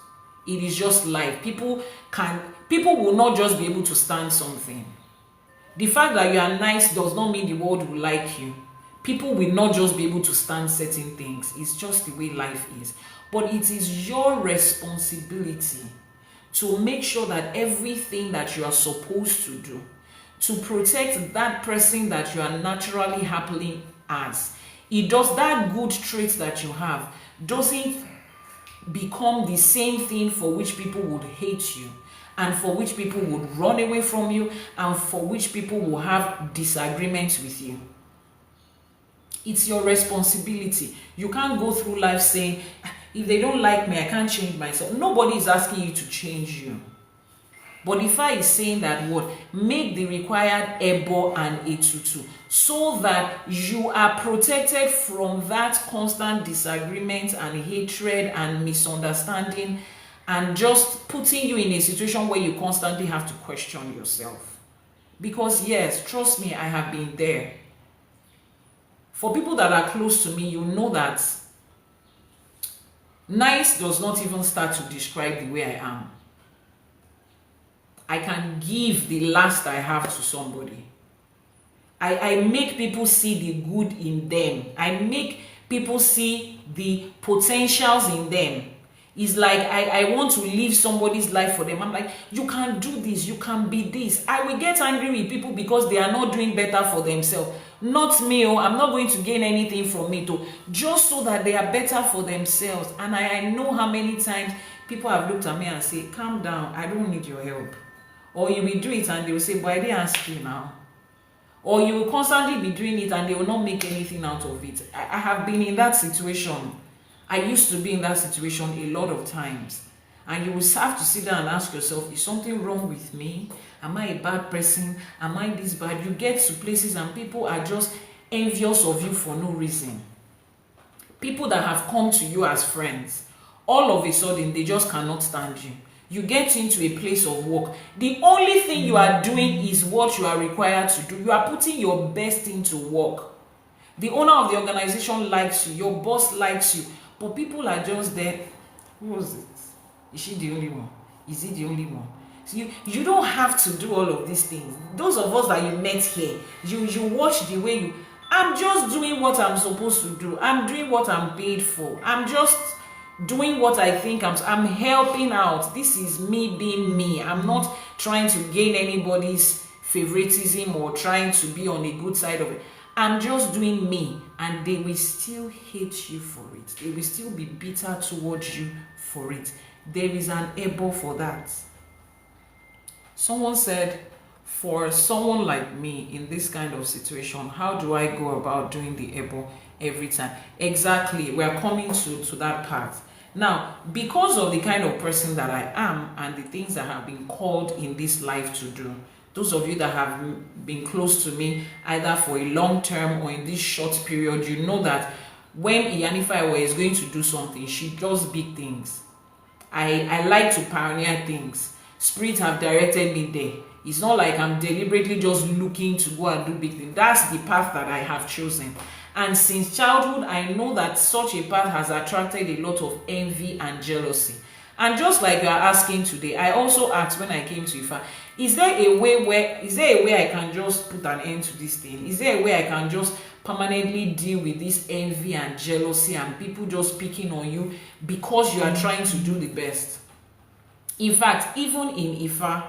It is just life. People will not just be able to stand something. The fact that you are nice does not mean the world will like you. People will not just be able to stand certain things. It's just the way life is. But it is your responsibility to make sure that everything that you are supposed to do to protect that person that you are naturally happily as, that good trait that you have doesn't become the same thing for which people would hate you, and for which people would run away from you, and for which people will have disagreements with you. It's your responsibility. You can't go through life saying, if they don't like me, I can't change myself. Nobody is asking you to change you. But Ifá is saying that what? Make the required Ebo and Etutu so that you are protected from that constant disagreement and hatred and misunderstanding, and just putting you in a situation where you constantly have to question yourself. Because yes, trust me, I have been there. For people that are close to me, you know that nice does not even start to describe the way I am. I can give the last I have to somebody. I make people see the good in them. I make people see the potentials in them. It's like I want to live somebody's life for them. I'm like, you can do this, you can be this. I will get angry with people because they are not doing better for themselves. Not me, I'm not going to gain anything from it, just so that they are better for themselves. And I know how many times people have looked at me and say, calm down, I don't need your help. Or you will do it and they will say, but I didn't ask you now. Or you will constantly be doing it and they will not make anything out of it. I have been in that situation. I used to be in that situation a lot of times. And you will have to sit down and ask yourself, is something wrong with me? Am I a bad person? Am I this bad? You get to places and people are just envious of you for no reason. People that have come to you as friends, all of a sudden they just cannot stand you. You get into a place of work. The only thing you are doing is what you are required to do. You are putting your best into work. The owner of the organization likes you. Your boss likes you. But people are just there. Who was it? Is she the only one? Is he the only one? So you don't have to do all of these things. Those of us that you met here, you watch the way you... I'm just doing what I'm supposed to do. I'm doing what I'm paid for. I'm just doing what I think I'm helping out. This is me being me. I'm not trying to gain anybody's favoritism or trying to be on a good side of it. I'm just doing me, and they will still hate you for it. They will still be bitter towards you for it. There is an ebo for that. Someone said, for someone like me in this kind of situation, how do I go about doing the ebo every time? Exactly, we're coming to that part. Now, because of the kind of person that I am and the things that have been called in this life to do, those of you that have been close to me, either for a long term or in this short period, you know that when Ìyánífá Ẹwà is going to do something, she does big things. I like to pioneer things. Spirit have directed me there. It's not like I'm deliberately just looking to go and do big things. That's the path that I have chosen. And since childhood, I know that such a path has attracted a lot of envy and jealousy. And just like you are asking today, I also asked when I came to IFA, is there a way I can just put an end to this thing? Is there a way I can just permanently deal with this envy and jealousy and people just picking on you because you are trying to do the best? In fact, even in IFA,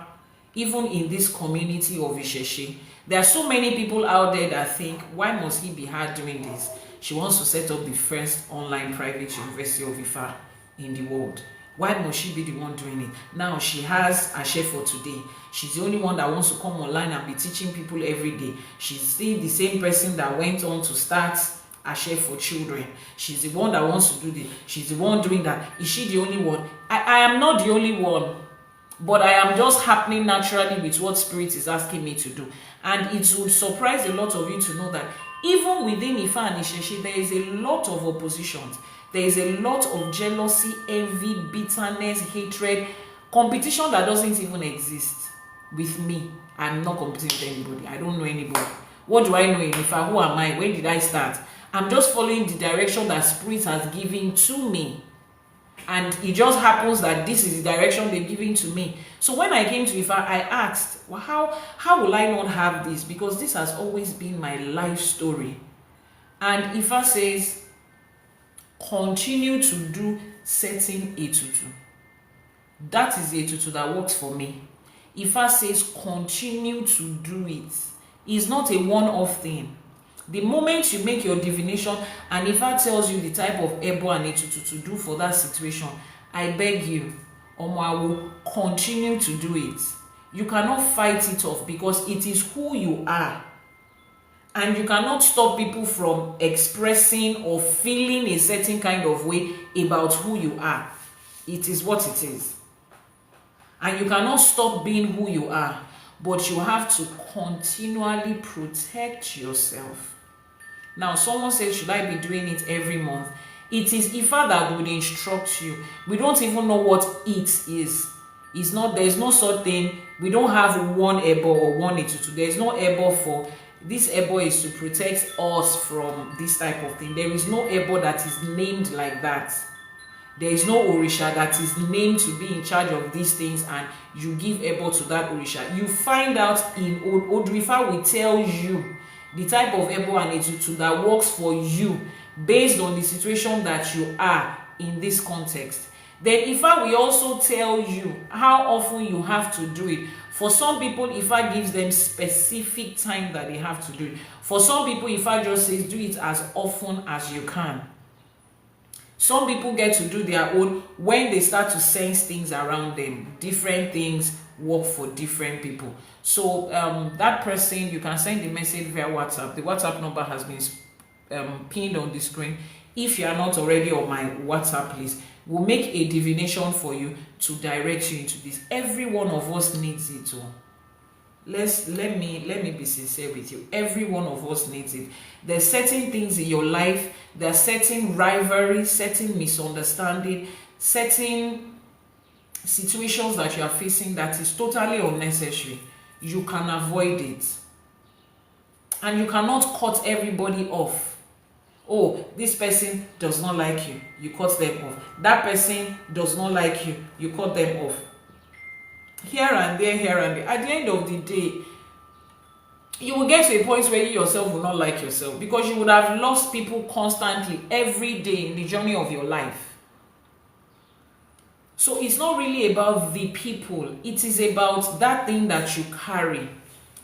even in this community of Isheshe, there are so many people out there that think, why must he be hard doing this? She wants to set up the first online private university of IFA in the world. Why must she be the one doing it? Now she has a chef for today. She's the only one that wants to come online and be teaching people every day. She's still the same person that went on to start a chef for children. She's the one that wants to do this. She's the one doing that. Is she the only one? I am not the only one, but I am just happening naturally with what Spirit is asking me to do. And it would surprise a lot of you to know that even within IFA and Isheshe, there is a lot of oppositions. There is a lot of jealousy, envy, bitterness, hatred, competition that doesn't even exist with me. I'm not competing with anybody. I don't know anybody. What do I know in IFA? Who am I? When did I start? I'm just following the direction that Spirit has given to me. And it just happens that this is the direction they've given to me. So when I came to IFA, I asked, well, how will I not have this? Because this has always been my life story. And IFA says, continue to do certain etutu. That is the etutu that works for me. IFA says, continue to do it. It's not a one-off thing. The moment you make your divination and IFA tells you the type of ebo and etutu to do for that situation, I beg you, I will continue to do it. You cannot fight it off because it is who you are. And you cannot stop people from expressing or feeling a certain kind of way about who you are. It is what it is. And you cannot stop being who you are, but you have to continually protect yourself. Now, someone says, should I be doing it every month? It is IFA that would instruct you. We don't even know what it is. It's not, there's no sort thing. We don't have one ebo or one etutu. There's no ebo for this ebo is to protect us from this type of thing. There is no ebo that is named like that. There is no orisha that is named to be in charge of these things and you give ebo to that orisha. You find out in Odù Ifá will tell you the type of ebo and etutu that works for you based on the situation that you are in this context. Then IFA will also tell you how often you have to do it. For some people, IFA gives them specific time that they have to do it. For some people, IFA just says do it as often as you can. Some people get to do their own when they start to sense things around them. Different things work for different people. So that person, you can send the message via WhatsApp. The WhatsApp number has been pinned on the screen. If you are not already on my WhatsApp list, we'll make a divination for you to direct you into this. Every one of us needs it. Let me be sincere with you. Every one of us needs it. There's certain things in your life, there's certain rivalry, certain misunderstanding, certain situations that you are facing that is totally unnecessary. You can avoid it. And you cannot cut everybody off. Oh, this person does not like you, you cut them off. That person does not like you, you cut them off. Here and there, here and there. At the end of the day, you will get to a point where you yourself will not like yourself because you would have lost people constantly every day in the journey of your life. So it's not really about the people. It is about that thing that you carry.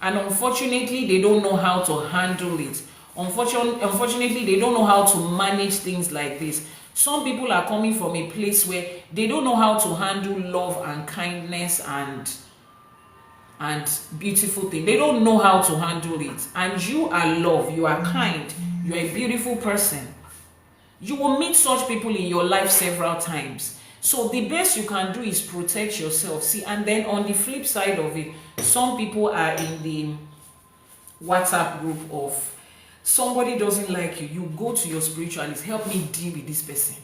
and unfortunately they don't know how to handle it. Unfortunately they don't know how to manage things like this. Some people are coming from a place where they don't know how to handle love and kindness and beautiful thing. They don't know how to handle it. And you are love, you are kind, you are a beautiful person. You will meet such people in your life several times. So the best you can do is protect yourself. See, and then on the flip side of it, some people are in the WhatsApp group of somebody doesn't like you. You go to your spiritualist, help me deal with this person.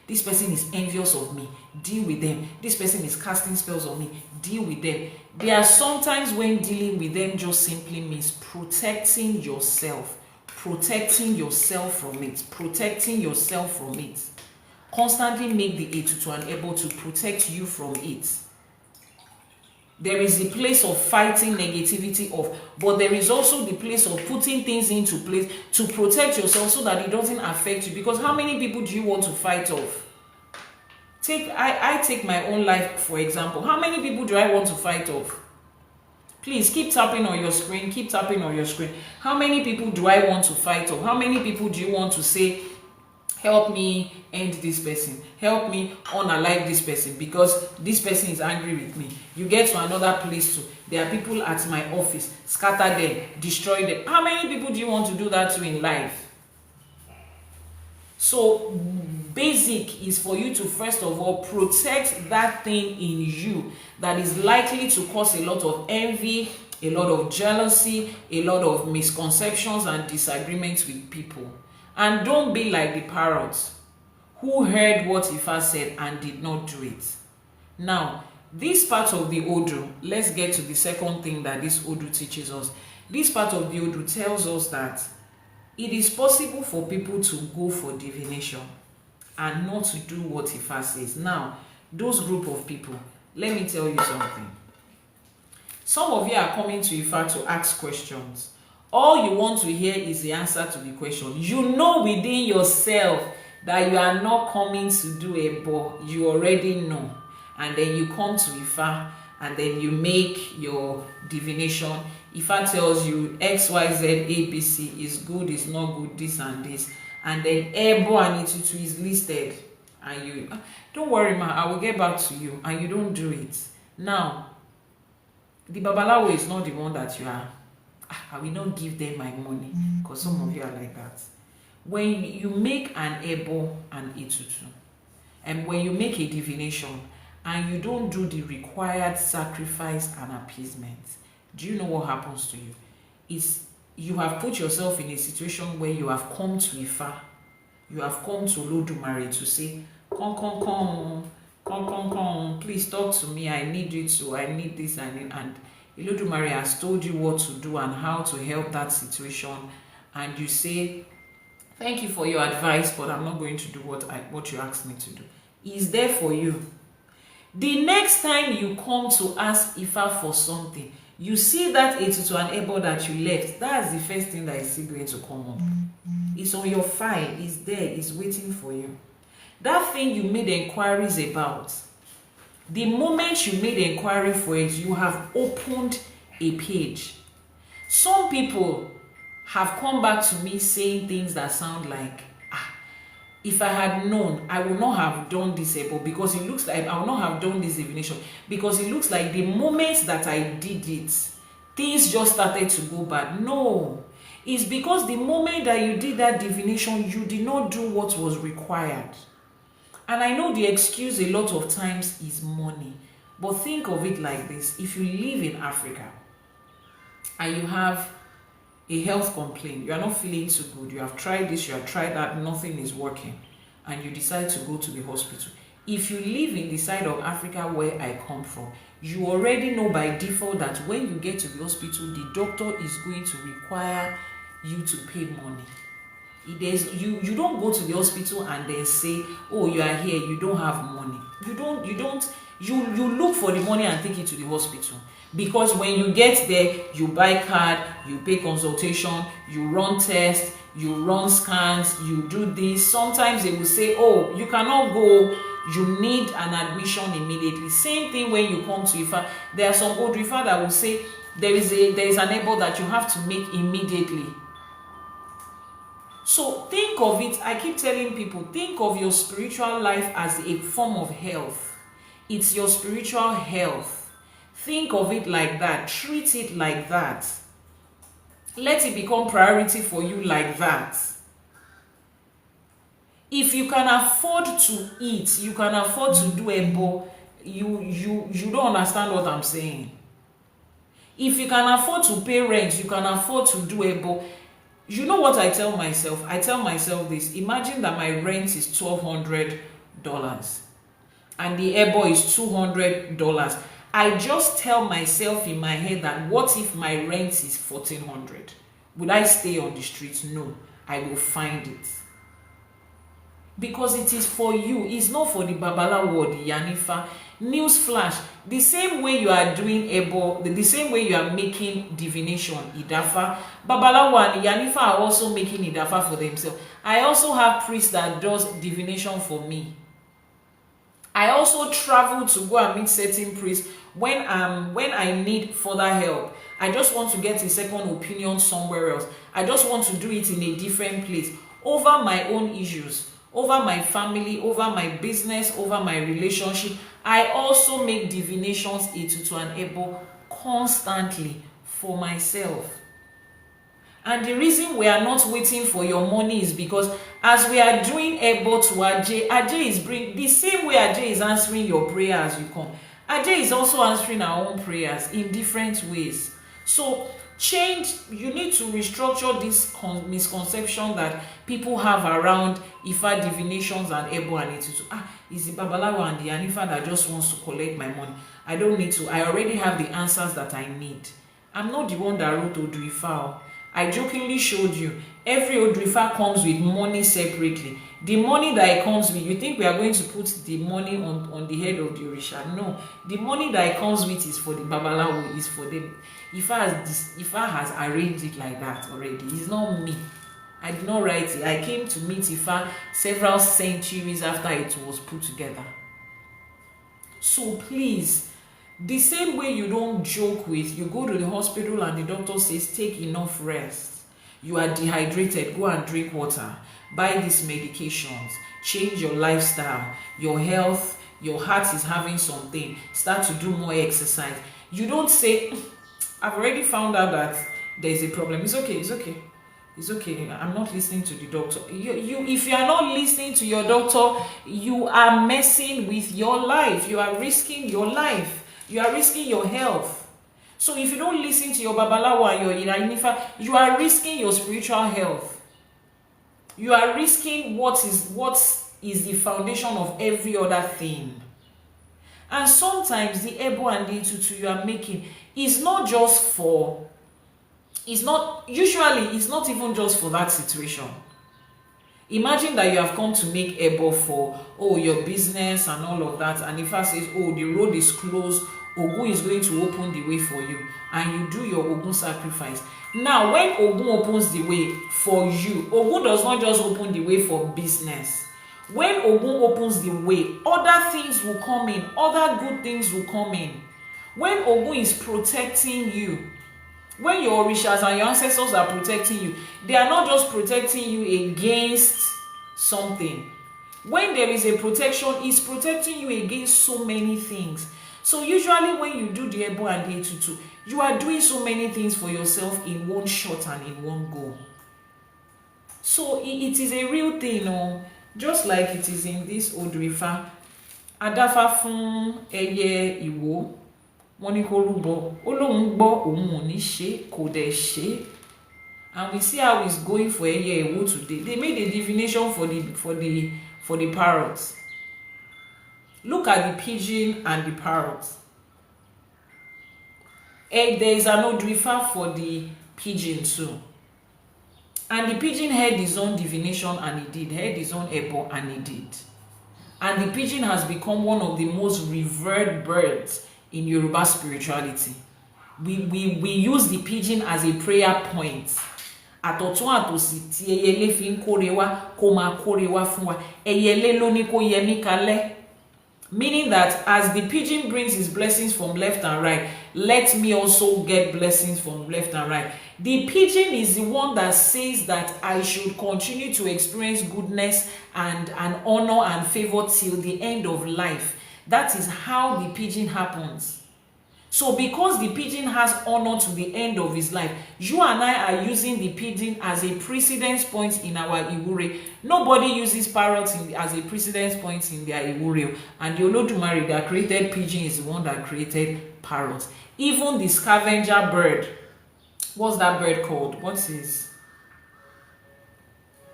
This person is envious of me, deal with them. This person is casting spells on me, deal with them. There are sometimes when dealing with them just simply means protecting yourself from it, Constantly make the Etutu and able to protect you from it. There is the place of fighting negativity off, but there is also the place of putting things into place to protect yourself so that it doesn't affect you. Because how many people do you want to fight off? I take my own life for example. How many people do I want to fight off? Please keep tapping on your screen, keep tapping on your screen. How many people do I want to fight off? How many people do you want to say, help me end this person, help me unalive this person because this person is angry with me? You get to another place too, there are people at my office, scatter them, destroy them. How many people do you want to do that to in life? So basic is for you to first of all protect that thing in you that is likely to cause a lot of envy, a lot of jealousy, a lot of misconceptions and disagreements with people. And don't be like the parrots who heard what Ifá said and did not do it. Now, this part of the Odù, let's get to the second thing that this Odù teaches us. This part of the Odù tells us that it is possible for people to go for divination and not to do what Ifá says. Now, those group of people, let me tell you something. Some of you are coming to Ifá to ask questions. All you want to hear is the answer to the question. You know within yourself that you are not coming to do a but you already know. And then you come to Ifá and then you make your divination. Ifá tells you X, Y, Z, A, B, C is good, is not good, this and this. And then Ebo and Itutu is listed. And you, don't worry ma, I will get back to you. And you don't do it. Now, the Babalawo is not the one that you are. I will not give them my money. Because some of you are like that. When you make an Ebo and Itutu, and when you make a divination, and you don't do the required sacrifice and appeasement, do you know what happens to you? It's you have put yourself in a situation where you have come to Ifá, you have come to Olódùmarè to say, come, please talk to me, I need you to, I need this, and Olódùmarè has told you what to do and how to help that situation, and you say, thank you for your advice, but I'm not going to do what you asked me to do. He's there for you. The next time you come to ask Ifá for something, you see that Etutu and Ebo that you left, that's the first thing that is still going to come up. It's on your file, it's there, it's waiting for you. That thing you made inquiries about, the moment you made inquiry for it, you have opened a page. Some people have come back to me saying things that sound like, if I had known, I would not have done this Ebo, because it looks like I would not have done this divination, because it looks like the moment that I did it, things just started to go bad. No, it's because the moment that you did that divination, you did not do what was required. And I know the excuse a lot of times is money, but think of it like this. If you live in Africa and you have a health complaint, you are not feeling too good, you have tried this, you have tried that, nothing is working, and you decide to go to the hospital. If you live in the side of Africa where I come from, you already know by default that when you get to the hospital, the doctor is going to require you to pay money. You don't go to the hospital and then say, oh, you are here, you don't have money. You look for the money and take it to the hospital. Because when you get there, you buy card, you pay consultation, you run tests, you run scans, you do this. Sometimes they will say, oh, you cannot go, you need an admission immediately. Same thing when you come to Ifá. There are some Odù Ifá that will say, there is an ebo that you have to make immediately. So think of it, I keep telling people, think of your spiritual life as a form of health. It's your spiritual health. Think of it like that. Treat it like that. Let it become priority for you like that. If you can afford to eat, you can afford to do ebo, you don't understand what I'm saying. If you can afford to pay rent, you can afford to do ebo. You know what I tell myself? I tell myself this. Imagine that my rent is $1,200 and the ebo is $200. I just tell myself in my head that what if my rent is $1,400? Would I stay on the streets? No, I will find it. Because it is for you. It's not for the Babala word, Ìyánífá. News flash. The same way you are doing ebo, the same way you are making divination, Idafa, Babalawo and Ìyánífá are also making Idafa for themselves. I also have priests that does divination for me. I also travel to go and meet certain priests when I need further help. I just want to get a second opinion somewhere else. I just want to do it in a different place over my own issues, over my family, over my business, over my relationship. I also make divinations into an ebo constantly for myself. And the reason we are not waiting for your money is because as we are doing ebo to Ajay is bringing the same way Ajay is answering your prayer as you come. Ajay is also answering our own prayers in different ways. So change, you need to restructure this misconception that people have around Ifá divinations and ebo and etutu. Is it Babalawo and the Ìyánífá that just wants to collect my money? I don't need to. I already have the answers that I need. I'm not the one that wrote Odù Ifá. I jokingly showed you every Odù Ifá comes with money separately. The money that it comes with, you think we are going to put the money on the head of the Orisha? No, the money that it comes with is for the Babalawo, is for them. Ifá has arranged it like that already. It's not me. I did not write it. I came to meet Ifá several centuries after it was put together. So please, the same way you don't joke with, you go to the hospital and the doctor says, take enough rest. You are dehydrated, go and drink water. Buy these medications. Change your lifestyle. Your health, your heart is having something. Start to do more exercise. You don't say, I've already found out that there's a problem. It's okay, it's okay. It's okay. I'm not listening to the doctor. If you are not listening to your doctor, you are messing with your life. You are risking your life. You are risking your health. So if you don't listen to your Babalawo and your Ìyánífá, you are risking your spiritual health. You are risking what is the foundation of every other thing. And sometimes the ebo and the etutu you are making is not just for, usually it's not even just for that situation. Imagine that you have come to make ebo for, your business and all of that, and Ifá says, the road is closed, Ogun is going to open the way for you, and you do your Ogun sacrifice. Now, when Ogun opens the way for you, Ogun does not just open the way for business. When Ogun opens the way, other things will come in, other good things will come in. When Ogun is protecting you, when your Orishas and your ancestors are protecting you, they are not just protecting you against something. When there is a protection, it's protecting you against so many things. So usually when you do the ebo and the etutu, you are doing so many things for yourself in one shot and in one go. So it is a real thing, just like it is in this Odù Ifá. Adáfá fún ẹyẹ ìwò, wọ́n ní kó rúbọ, ó lóun gbọ́ òun ò ní ṣe, kò dẹ̀ ṣe. And we see how it's going for ẹyẹ ìwò today. They made a divination for the parrots. Look at the pigeon and the parrot. There is an Odù Ifá for the pigeon too. And the pigeon had his own divination and he did. Had his own ebo and he did. And the pigeon has become one of the most revered birds in Yoruba spirituality. We use the pigeon as a prayer point. Àtọ̀tún àtòsì tí ẹyẹlé fi ń kórè wá kó máa kórè wá fún wa. Ẹyẹlé ló ní kó yẹmí kalẹ̀. Meaning that as the pigeon brings his blessings from left and right, let me also get blessings from left and right. The pigeon is the one that says that I should continue to experience goodness and honor and favor till the end of life. That is how the pigeon happens. So because the pigeon has honor to the end of his life, you and I are using the pigeon as a precedence point in our Iwure. Nobody uses parrots as a precedence point in their Iwure. And the Olodumare that created pigeon is the one that created parrots. Even the scavenger bird, what's that bird called? What is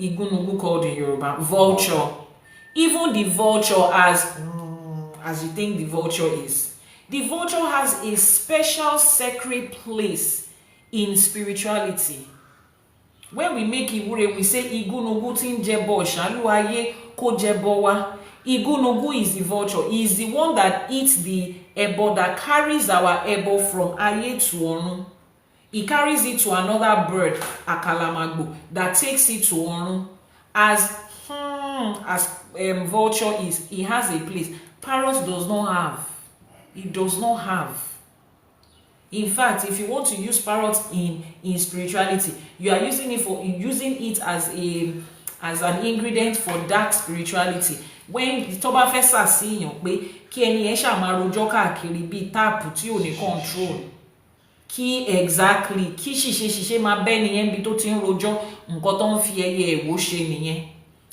Igunugu called in Yoruba? Vulture. Even the vulture, as you think the vulture is, the vulture has a special sacred place in spirituality. When we make Iwure, we say Igunugu tin jebo shaluaye ko jebowa. Igunugu is the vulture. He is the one that eats the ebo, that carries our ebo from aye to orun. He carries it to another bird, akalamagbo, that takes it to orun. As vulture is, he has a place. Parrot does not have. It does not have. In fact, if you want to use parrots in spirituality, you are using it as an ingredient for dark spirituality. When the toba fesa si yan pe ki eni e sha ma rojo kaakiri bi tap tí ò ní control, ki exactly ki ṣiṣe ma be niyen bi tó tin rojo nǹkan tó ń fi eye ewo ṣe nìyẹn.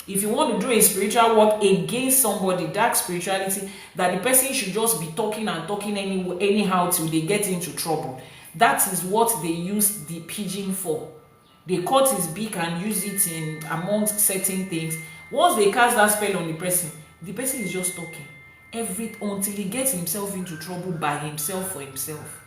If you want to do a spiritual work against somebody, dark spirituality, that the person should just be talking anyhow till they get into trouble, that is what they use the pigeon for. They cut his beak and use it in amongst certain things. Once they cast that spell on the person is just talking until he gets himself into trouble by himself for himself.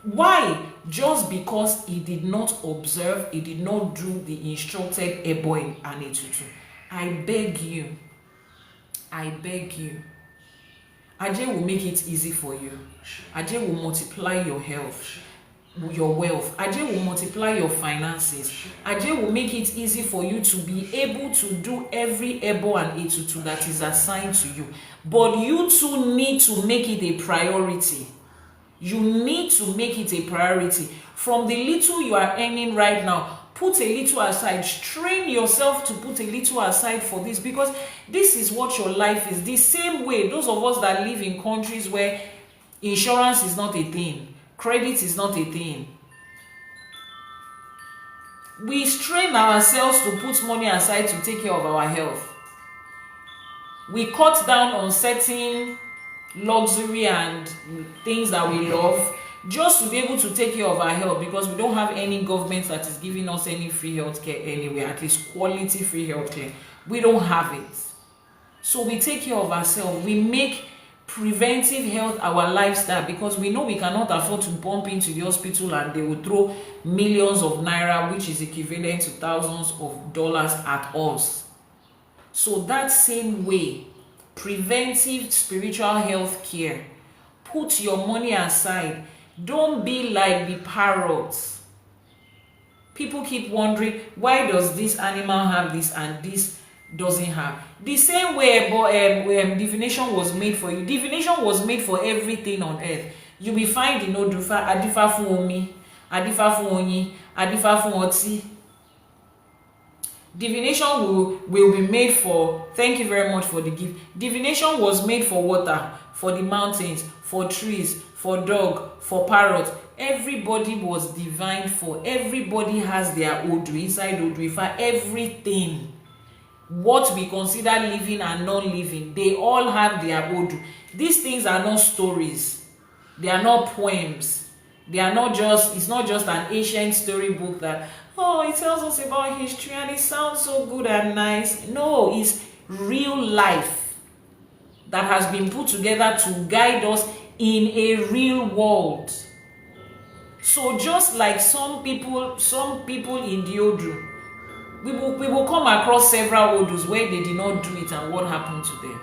Why? Just because he did not observe, he did not do the instructed ebo and etutu. I beg you. Ajay will make it easy for you. Ajay will multiply your health, your wealth. Ajay will multiply your finances. Ajay will make it easy for you to be able to do every ebo and etutu that is assigned to you. But you too need to make it a priority. You need to make it a priority. From the little you are earning right now, put a little aside. Train yourself to put a little aside for this, because this is what your life is. The same way those of us that live in countries where insurance is not a thing, credit is not a thing, we strain ourselves to put money aside to take care of our health. We cut down on certain luxury and things that we love just to be able to take care of our health, because we don't have any government that is giving us any free healthcare anywhere, at least quality free healthcare. We don't have it. So we take care of ourselves. We make preventive health our lifestyle, because we know we cannot afford to bump into the hospital and they will throw millions of naira, which is equivalent to thousands of dollars, at us. So that same way, preventive spiritual health care, put your money aside. Don't be like the parrots. People keep wondering, why does this animal have this and this doesn't have? The same way divination was made for you. Divination was made for everything on earth. You will find in Odù Ifá, adifa fún omi, adifa fún oyin, adifa fún ọtí. Divination will be made for, thank you very much for the gift. Divination was made for water, for the mountains, for trees, for dog, for parrot. Everybody was divine for. Everybody has their Odù inside Odù Ifá. Everything, what we consider living and non-living, they all have their Odù. These things are not stories. They are not poems. They are not just, it's not just an ancient storybook that, oh, it tells us about history and it sounds so good and nice. No, it's real life that has been put together to guide us in a real world. So just like some people in the Odù, we will come across several Odus where they did not do it and what happened to them.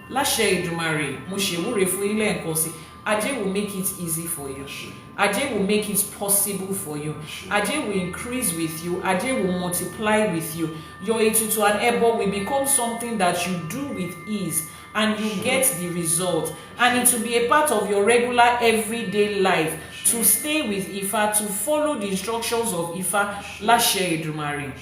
Láṣẹ Èdùmàrè, mo ṣèwúre fún ilé nǹkan sí. Ajay will make it easy for you. Ajay will make it possible for you. Ajay will increase with you. Ajay will multiply with you. Your Etutu and Ebo will become something that you do with ease, and you get the result. And it will be a part of your regular everyday life to stay with Ifa, to follow the instructions of Ifa. Lashe Edumare.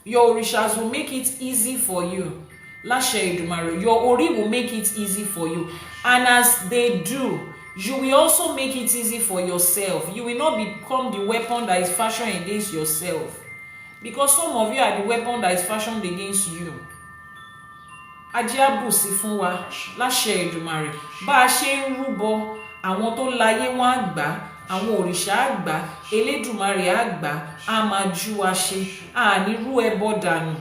Your Orishas will make it easy for you. Lashe Edumare. Your Ori will make it easy for you. And as they do, you will also make it easy for yourself. You will not become the weapon that is fashioned against yourself. Because some of you are the weapon that is fashioned against you. Ajiabu si fún wa láṣẹ Èdùmàrè. Bá a ṣe ń rúbọ, àwọn tó láyé wọn á gbà, àwọn òrìṣà á gbà, Elédùmarè á gbà, á máa jú wa ṣe, á ní rú ẹbọ dànù.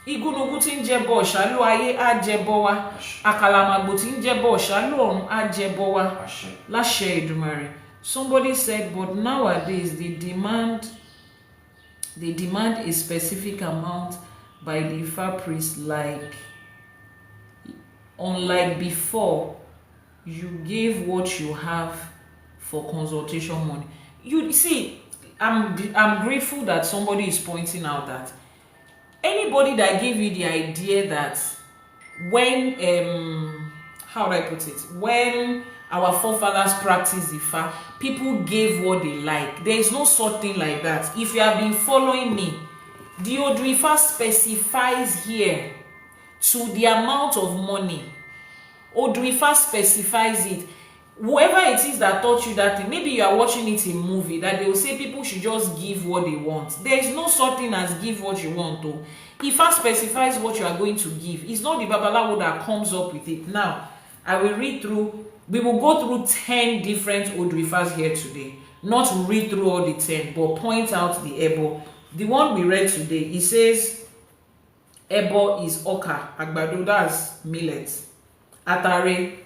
Igúnnugún tí ń jẹbọ ọ̀ṣálú ayé á jẹbọ wa. Àkàlàmàgbò tí ń jẹbọ ọ̀ṣálú ọ̀run á jẹbọ wa. Láṣẹ Èdùmàrè. Somebody said, but nowadays they demand a specific amount by the Ifa priest, unlike before, you gave what you have for consultation money. You see, I'm grateful that somebody is pointing out that anybody that gave you the idea that when how do I put it, when our forefathers practiced Ifa, people gave what they like. There is no such thing like that. If you have been following me, the Odù Ifá specifies here to the amount of money. Odù Ifá specifies it. Whoever it is that taught you that thing, maybe you are watching it in a movie, that they will say people should just give what they want. There is no such thing as give what you want though. Ifá specifies what you are going to give. It's not the Babalawo that comes up with it. Now, I will read through, we will go through 10 different Odù Ifás here today. Not read through all the 10, but point out the Ebo. The one we read today, it says Ebo is Oka, Agbado, that's millet, Atare,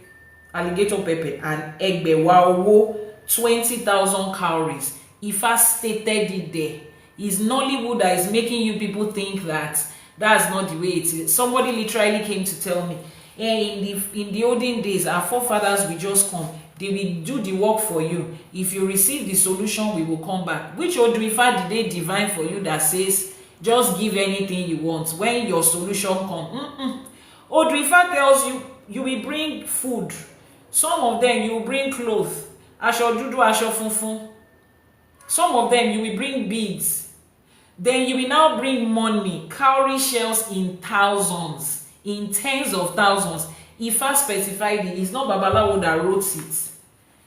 alligator pepper, and Egbewa Owo, 20,000 calories. Ifa stated it there. It's Nollywood that is making you people think that that's not the way it is. Somebody literally came to tell me, in the olden days, our forefathers will just come. They will do the work for you. If you receive the solution, we will come back. Which Odù Ifá did they divine for you that says, just give anything you want when your solution comes? Odù Ifá tells you, you will bring food. Some of them, you will bring clothes. Aṣọ dúdú, aṣọ funfun. Some of them, you will bring beads. Then you will now bring money, cowrie shells in thousands, in tens of thousands. Ifá specified it. It's not Babalawo that wrote it.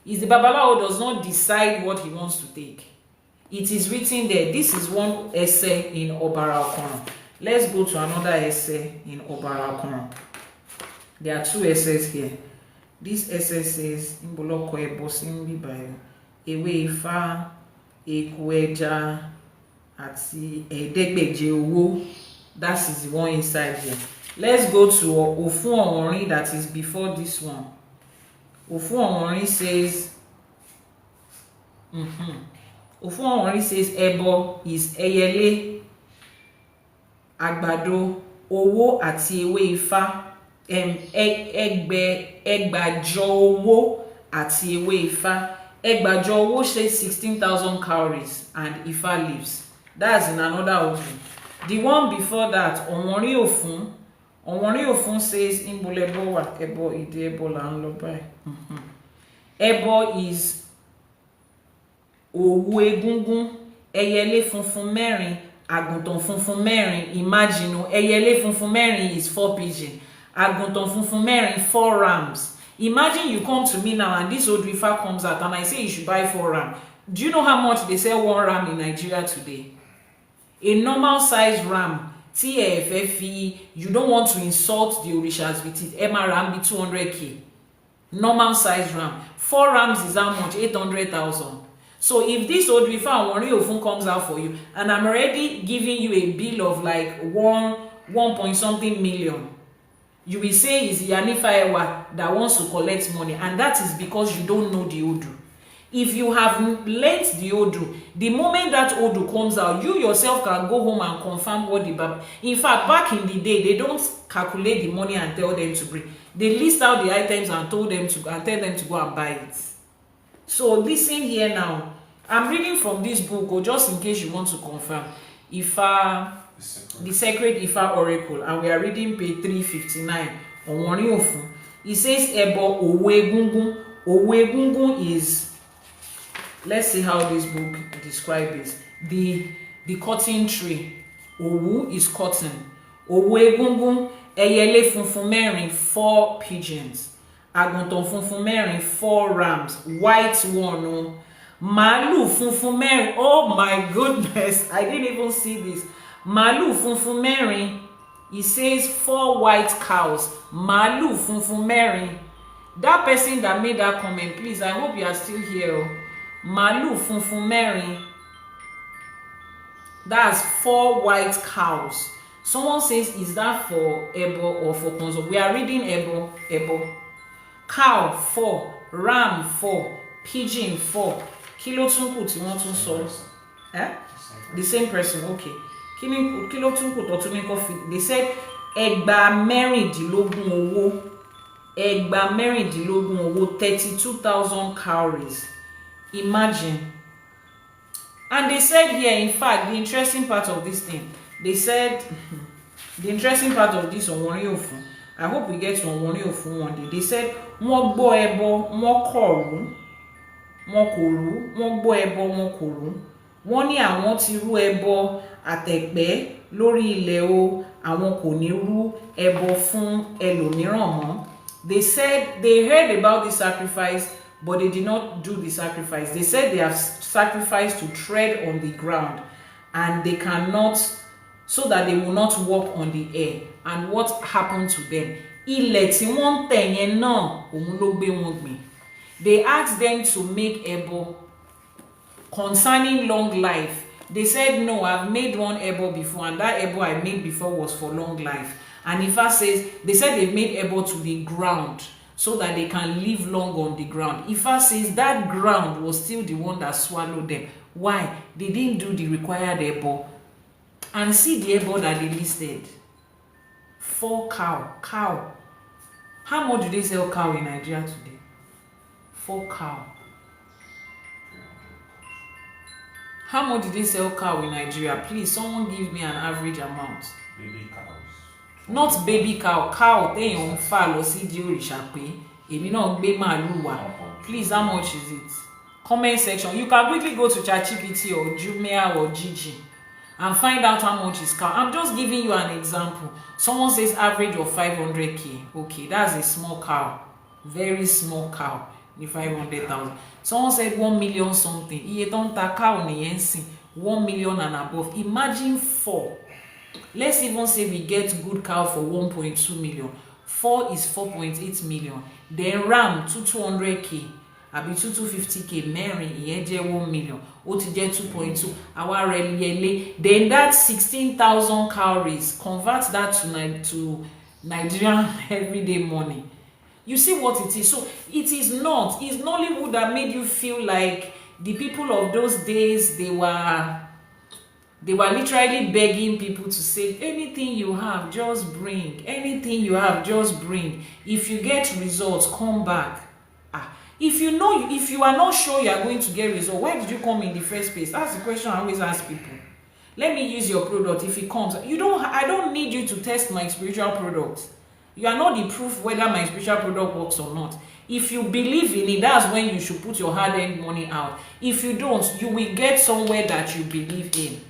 It's the Babalawo does not decide what he wants to take. It is written there. This is one essay in Obara Okoran. Let's go to another essay in Obara Okoran. There are two essays here. This essay says, Imboloko Ebosimbi by Ewe Ifa, Ekweja, Ati Edegbeje Owo. That is the one inside here. Let's go to Ofun Orin that is before this one. Ofun Orin says, Ofun Orin says Ebo is Eyele, Agbado, Owo ati Ewe Ifa, Egbajo Owo ati Ewe Ifa. Egbajo Owo says 16,000 calories and Ifa leaves. That's in another Ofun. The one before that, Onwori Ofun. Onwori Ofun says Imbolebo wa Ebo ide Ebo la nlo bai. Ebo is Owu Egungun, Eyele funfun mẹ́rin, Àgùntàn funfun mẹ́rin. Imagine, Eyele funfun mẹ́rin is 4 pigeon. Àgùntàn funfun mẹ́rin, 4 rams. Imagine you come to me now and this Odù Ifá comes out and I say you should buy 4 rams. Do you know how much they sell 1 ram in Nigeria today? A normal size ram, TFFE, you don't want to insult the Orishas with it. Emma ram be 200k. Normal size ram. 4 rams is how much? 800,000. So if this Odù Ifá Onwori Ofun comes out for you, and I'm already giving you a bill of like 1 point something million, you will say it's Ìyánífá Ẹwà that wants to collect money, and that is because you don't know the Odù. If you have learnt the Odù, the moment that Odù comes out, you yourself can go home and confirm what the Baba. In fact, back in the day, they don't calculate the money and tell them to bring. They list out the items and tell them to go and buy it. So listen here now. I'm reading from this book, or just in case you want to confirm. IFÁ, the Sacred IFÁ Oracle, and we are reading page 359 on Orin Ofun. It says Ebo Owo Egungun. Owo Egungun is, let's see how this book describes it. The cotton tree. Owu is cotton. Owo Egungun, ẹyẹlé funfun mẹ́rin, 4 pigeons. Àgùntàn funfun mẹ́rin, 4 rams. White one. Màálù funfun mẹ́rin. Oh my goodness, I didn't even see this. Màálù funfun mẹ́rin. It says 4 white cows. Màálù funfun mẹ́rin. That person that made that comment, please, I hope you are still here. Màálù funfun mẹ́rin. That's 4 white cows. Someone says, is that for Ebo or for Konzo? We are reading Ebo. Cow 4, ram 4, pigeon 4. Kilo tunku tí wọ́n tún sọ. The same person, okay. Kilo tunku tó tún ní kó. They said ẹgbàá mẹ́rìndínlógún owó. Ẹgbàá mẹ́rìndínlógún owó, 32,000 cowries. Imagine. And they said here, in fact, the interesting part of this thing, they said, the interesting part of this on Orin Ofun, I hope we get to Orin Ofun one day. They said, wọ́n gbọ́ ẹbọ, wọ́n kọ̀rú, wọ́n kòrú, wọ́n gbọ́ ẹbọ, wọ́n kòrú. Wọ́n ní àwọn ti rú ẹbọ àtẹ̀pẹ́ lórí ilẹ̀ o, àwọn kò ní rú ẹbọ fún ẹlòmíràn mọ́. They said they heard about the sacrifice, but they did not do the sacrifice. They said they have sacrificed to tread on the ground, and they cannot, so that they will not walk on the air. And what happened to them? Ilẹ̀ tí wọ́n tẹ̀ yẹn náà, òun ló gbé wọn gbìn. They asked them to make ẹbọ concerning long life. They said, no, I've made one ẹbọ before, and that ẹbọ I made before was for long life. And IFÁ says, they said they've made ẹbọ to the ground, so that they can live long on the ground. IFÁ says that ground was still the one that swallowed them. Why? They didn't do the required ẹbọ. And see the ẹbọ that they listed. 4 cow. How much do they sell cow in Nigeria today? 4 cow. How much do they sell cow in Nigeria? Please, someone give me an average amount. Baby cows. Not baby cow. Cow, they on fà lọ sí di òrìṣà pé èmi náà gbé màálù wá. Please, how much is it? Comment section. You can quickly go to ChatGPT or Jumia or Gigi and find out how much is cow. I'm just giving you an example. Someone says average of 500k. Okay, that's a small cow. Very small cow. The 500,000. Someone said 1 million something. Iye tó ń ta cow nìyẹn sìn 1 million and above. Imagine 4. Let's even say we get good cow for 1.2 million. 4 is 4.8 million. Then ram 200k. Àbí 250k mẹ́rin ìyẹn jẹ́ 1 million. Ó ti jẹ́ 2.2. Àwa rẹ̀ yẹlé. Then that 16,000 cowries, convert that to Nigerian everyday money. You see what it is. So it is not. It's Nollywood that made you feel like the people of those days, they were literally begging people to say, anything you have, just bring. Anything you have, just bring. If you get results, come back. If you are not sure you are going to get results, why did you come in the first place? That's the question I always ask people. Let me use your product. If it comes, I don't need you to test my spiritual product. You are not the proof whether my spiritual product works or not. If you believe in it, that's when you should put your hard-earned money out. If you don't, you will get somewhere that you believe in.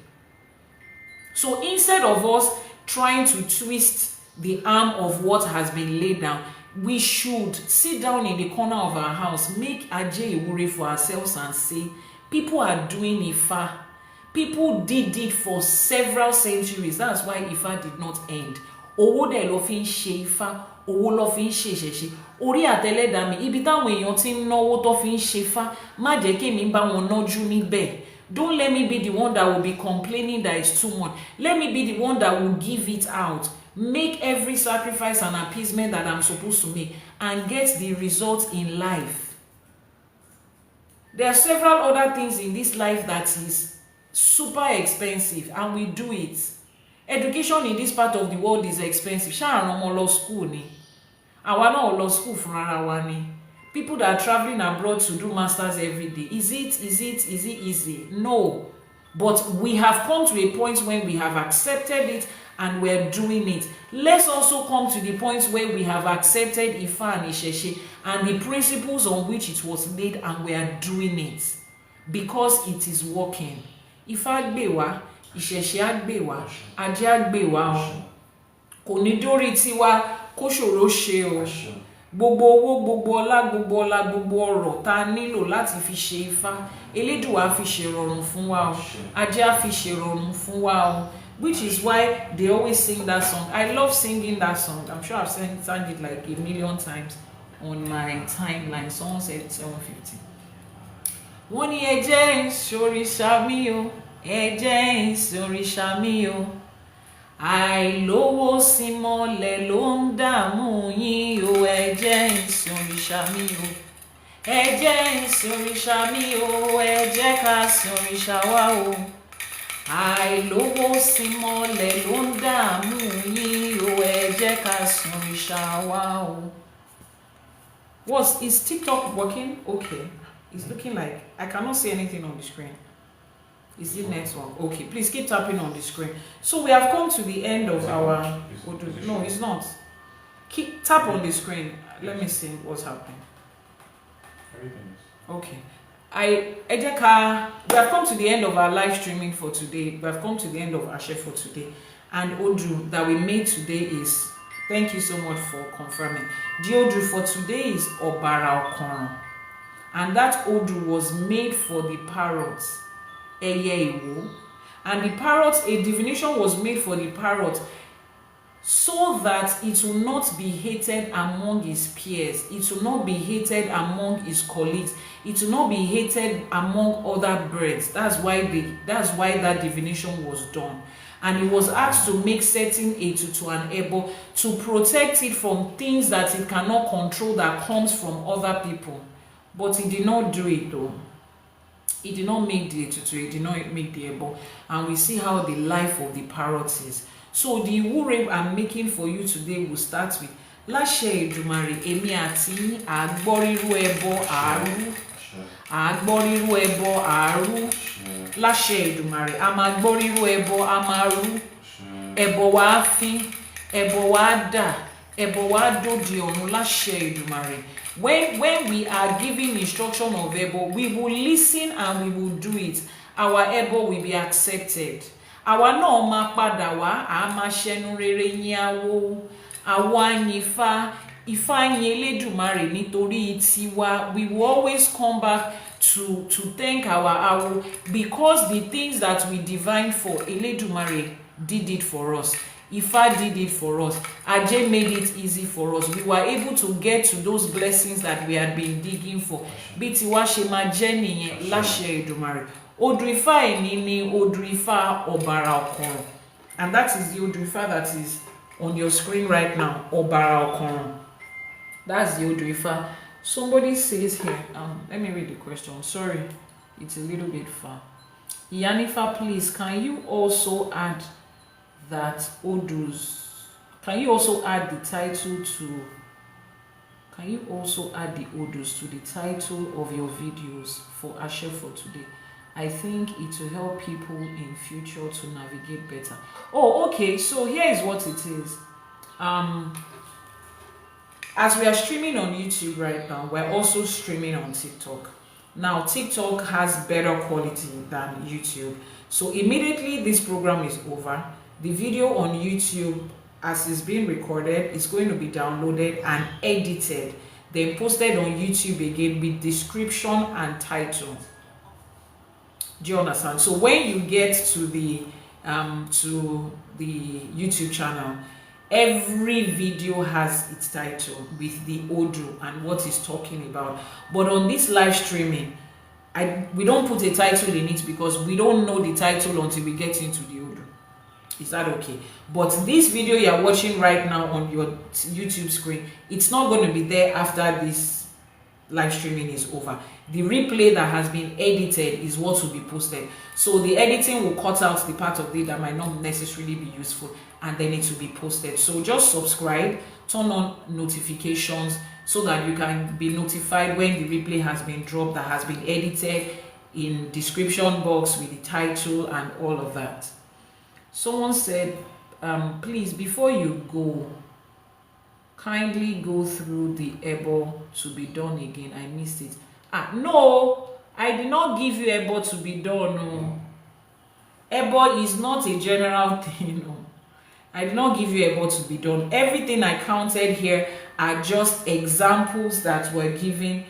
So instead of us trying to twist the arm of what has been laid down, we should sit down in the corner of our house, make Ajé Ìwúre for ourselves and say, people are doing Ifá. People did it for several centuries. That's why Ifá did not end. Owó dẹ̀ ló fi ń ṣe Ifá, owó ló fi ń ṣe ìṣẹ̀ṣe. Orí àtẹlẹ́dàá mi, ibi táwọn èèyàn ti ń náwó tó fi ń ṣe Ifá, má jẹ́ kí èmi bá wọn nájú níbẹ̀. Don't let me be the one that will be complaining that it's too much. Let me be the one that will give it out. Make every sacrifice and appeasement that I'm supposed to make and get the results in life. There are several other things in this life that is super expensive and we do it. Education in this part of the world is expensive. Ṣá rán ọmọ lọ school ni. Àwa náà lọ school fún ara wa ni. People that are traveling abroad to do masters every day, is it easy? No. But we have come to a point when we have accepted it and we're doing it. Let's also come to the point where we have accepted Ifá and Ìṣẹ̀ṣe and the principles on which it was made, and we are doing it because it is working. Ifá gbé wa, Ìṣẹ̀ṣe á gbé wa, Ajé á gbé wa o. Kò ní dórí tiwa kó ṣòro ṣe o. Gbogbo owó, gbogbo ọlá, gbogbo ọrọ̀ tá nílò láti fi ṣe Ifá, Elédùà fi ṣe rọrùn fún wa o. Ajé á fi ṣe rọrùn fún wa o. Which is why they always sing that song. I love singing that song. I'm sure I've sang it like a million times on my timeline. Someone said 750. Wọ́n ní ẹ jẹ́ ìṣòrìṣà mi o, ẹ jẹ́ ìṣòrìṣà mi o. Àìlówó sí mọ́lẹ̀ ló ń dààmú yín o, ẹ jẹ́ ìṣòrìṣà mi o. Ẹ jẹ́ ìṣòrìṣà mi o, ẹ jẹ́ ká ṣòrìṣà wa o. Àìlówó sí mọ́lẹ̀ ló ń dààmú yín o, ẹ jẹ́ ká ṣòrìṣà wa o. Is TikTok working? Okay. It's looking like I cannot see anything on the screen. Is it network? Okay, please keep tapping on the screen. So we have come to the end of our... No, it's not. Keep tap on the screen. Let me see what's happening. Okay. We have come to the end of our live streaming for today. We have come to the end of our share for today. And Odù that we made today is... Thank you so much for confirming. The Odù for today is bàrà. And that Odù was made for the parrots. And the parrot, a divination was made for the parrot so that it will not be hated among his peers, it will not be hated among his colleagues, it will not be hated among other birds. That's why that divination was done. And he was asked to make certain ètùtù and ẹbọ to protect it from things that it cannot control that comes from other people. But he did not do it though. He did not make the ètùtù, he did not make the ẹbọ. And we see how the life of the parrot is. So the ìwúre I'm making for you today will start with Láṣẹ Èdùmàrè, èmi àti yín à gbọ́ rírú ẹbọ àárú. À gbọ́ rírú ẹbọ àárú. Láṣẹ Èdùmàrè, a máa gbọ́ rírú ẹbọ a máa rú. Ẹbọ wa á fín, ẹbọ wa á dà, ẹbọ wa á dòdì ọ̀run láṣẹ Èdùmàrè. When we are giving instruction of ẹbọ, we will listen and we will do it. Our ẹbọ will be accepted. Àwa náà máa padà wá, a máa ṣẹnu rere yìn awo. Àwa yìnfà, Ifá yìn Elédùmarè nítorí tiwa. We will always come back to thank our awo because the things that we divine for, Elédùmarè did it for us. Ifá did it for us. Ajé made it easy for us. We were able to get to those blessings that we had been digging for. Bí tiwa ṣe máa jẹ́ nìyẹn láṣẹ Èdùmàrè. Odù Ifá ẹni ni Odù Ifá bàrà. And that is the Odù Ifá that is on your screen right now. Bàrà. That's the Odù Ifá. Somebody says here, let me read the question. Sorry, it's a little bit far. Ìyánífá, please, can you also add that Odùs? Can you also add the title to? Can you also add the Odùs to the title of your videos for Ashe for today? I think it will help people in future to navigate better. Oh, okay. So here is what it is. As we are streaming on YouTube right now, we're also streaming on TikTok. Now, TikTok has better quality than YouTube. So immediately this program is over, the video on YouTube, as it's being recorded, is going to be downloaded and edited, then posted on YouTube again with description and title. Do you understand? So when you get to the YouTube channel, every video has its title with the Odù and what it's talking about. But on this live streaming, we don't put a title in it because we don't know the title until we get into the Odù. Is that okay? But this video you're watching right now on your YouTube screen, it's not going to be there after this live streaming is over. The replay that has been edited is what will be posted. So the editing will cut out the part of it that might not necessarily be useful, and then it will be posted. So just subscribe turn on notifications so that you can be notified when the replay has been dropped, that has been edited, in description box with the title and all of that. Someone said, please, before you go, kindly go through the ebo to be done again. I missed it. No, I did not give you ebo to be done. No. Ebo is not a general thing. No. I did not give you ebo to be done. Everything I counted here are just examples that were given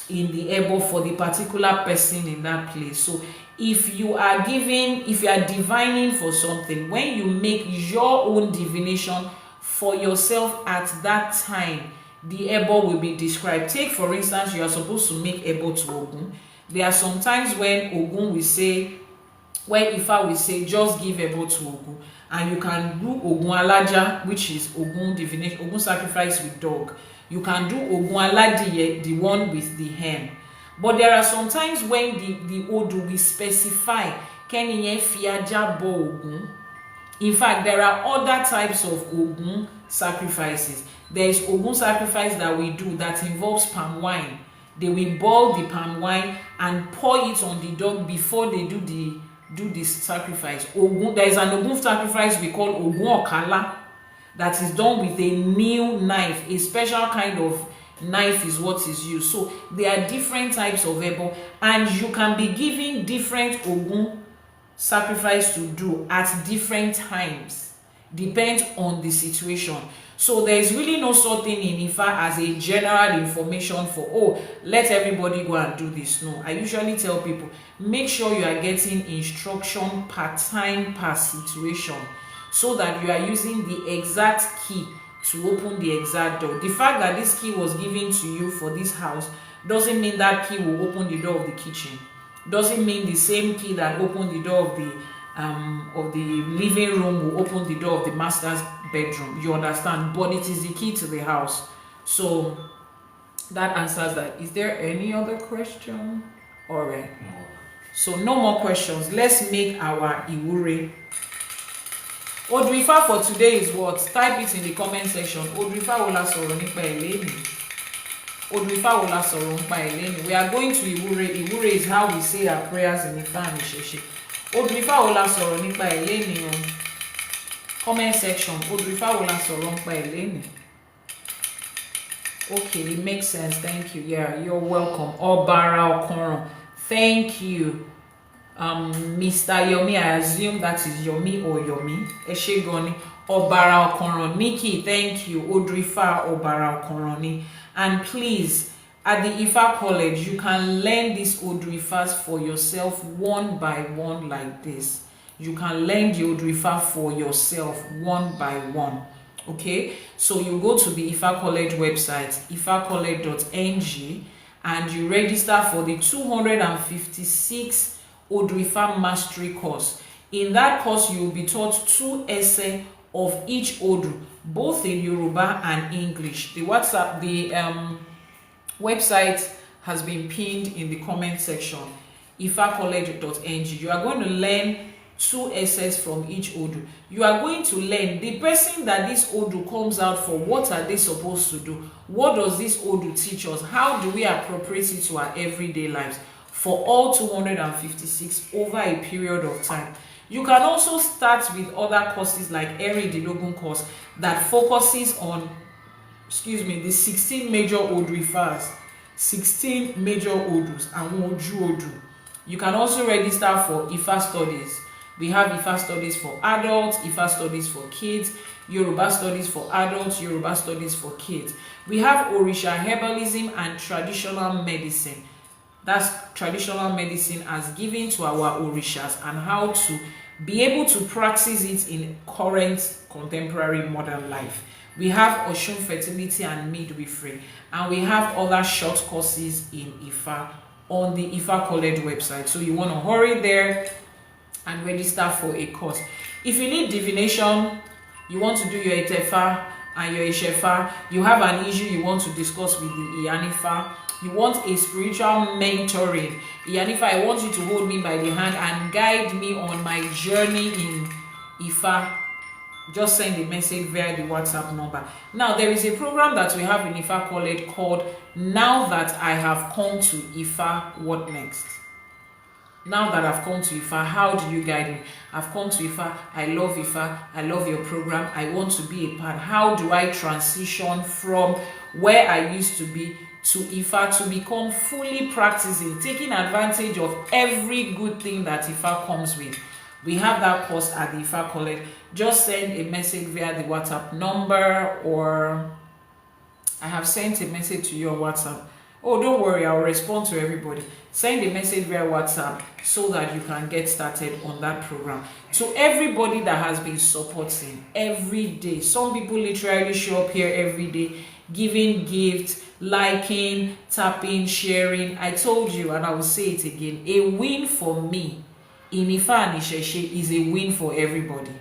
in the ebo for the particular person in that place. So if you are divining for something, when you make your own divination for yourself at that time, the ebo will be described. Take for instance, you are supposed to make ebo to Ogun. There are some times when Ogun will say, when Ifa will say, just give ebo to Ogun, and you can do Ogun Alaja, which is Ogun divination, Ogun sacrifice with dog. You can do Ogun Aladiye, the one with the hen. But there are some times when the Odu will specify Keniye Fiaja Bo Ogun. In fact, there are other types of Ogun sacrifices. There is Ogun sacrifice that we do that involves palm wine. They will boil the palm wine and pour it on the dog before they do the sacrifice. Ogun, there is an Ogun sacrifice we call Ogun Okala, that is done with a new knife. A special kind of knife is what is used. So there are different types of ebo, and you can be given different Ogun sacrifice to do at different times. Depends on the situation. So there is really no sort thing in Ifa as a general information for, oh, let everybody go and do this. No, I usually tell people, make sure you are getting instruction per time, per situation, so that you are using the exact key to open the exact door. The fact that this key was given to you for this house doesn't mean that key will open the door of the kitchen. Doesn't mean the same key that opened the door of the living room will open the door of the master's bedroom. You understand? But it is the key to the house. So that answers that. Is there any other question? All right. So no more questions. Let's make our Iwure. Odù Ifá for today is what? Type it in the comment section. Odù Ifá wo la sọ̀rọ̀ nípa ẹ̀ lénìí. Odù Ifá wo la sọ̀rọ̀ nípa ẹ̀ lénìí. We are going to Iwure. Iwure is how we say our prayers in Ifá and Ìṣẹ̀ṣe. Odù Ifá wo la sọ̀rọ̀ nípa ẹ̀ lénìí. Comment section. Odù Ifá wo la sọ̀rọ̀ nípa ẹ̀ lénìí. Okay, it makes sense. Thank you. Yeah, you're welcome. Bàrà kànràn. Thank you. Mr. Yomi, I assume that is Yomi or Yomi. Eshegoni. Bàrà kànràn. Nikki, thank you. Odù Ifá bàrà kànràn. And please, at the IFÁ College, you can learn these Odù Ifás for yourself one by one like this. You can learn the Odù Ifá for yourself one by one. Okay? So you go to the IFÁ College website, ifacollege.ng, and you register for the 256 Odù Ifá Mastery course. In that course, you will be taught 2 essays of each Odù, both in Yoruba and English. The website has been pinned in the comment section, ifacollege.ng. You are going to learn 2 essays from each Odù. You are going to learn the person that this Odù comes out for. What are they supposed to do? What does this Odù teach us? How do we appropriate it to our everyday lives for all 256 over a period of time? You can also start with other courses like Erindilogun course that focuses on, the 16 major Odù Ifás, 16 major Odus, and Oju Odu. You can also register for IFÁ studies. We have IFÁ studies for adults, IFÁ studies for kids, Yoruba studies for adults, Yoruba studies for kids. We have Orisha herbalism and traditional medicine. That's traditional medicine as given to our Orishas and how to be able to practice it in current contemporary modern life. We have Oshun fertility and midwifery, and we have other short courses in IFÁ on the IFÁ College website. So you want to hurry there and register for a course. If you need divination, you want to do your Etefa and your Ishefa, you have an issue you want to discuss with the Ìyánífá, you want a spiritual mentoring, Ìyánífá, I want you to hold me by the hand and guide me on my journey in IFÁ. just send a message via the WhatsApp number. Now, there is a program that we have in IFÁ College called Now That I Have Come to IFÁ, What Next? Now that I've come to IFÁ, how do you guide me? I've come to IFÁ, I love IFÁ, I love your program, I want to be a part. How do I transition from where I used to be to IFÁ to become fully practicing, taking advantage of every good thing that IFÁ comes with? We have that course at the IFÁ College. Just send a message via the WhatsApp number, or I have sent a message to you on WhatsApp. Oh, don't worry, I'll respond to everybody. Send a message via WhatsApp so that you can get started on that program. To everybody that has been supporting every day, some people literally show up here every day, giving gifts, liking, tapping, sharing. I told you, and I will say it again, a win for me in IFÁ and Ìṣẹ̀ṣe is a win for everybody.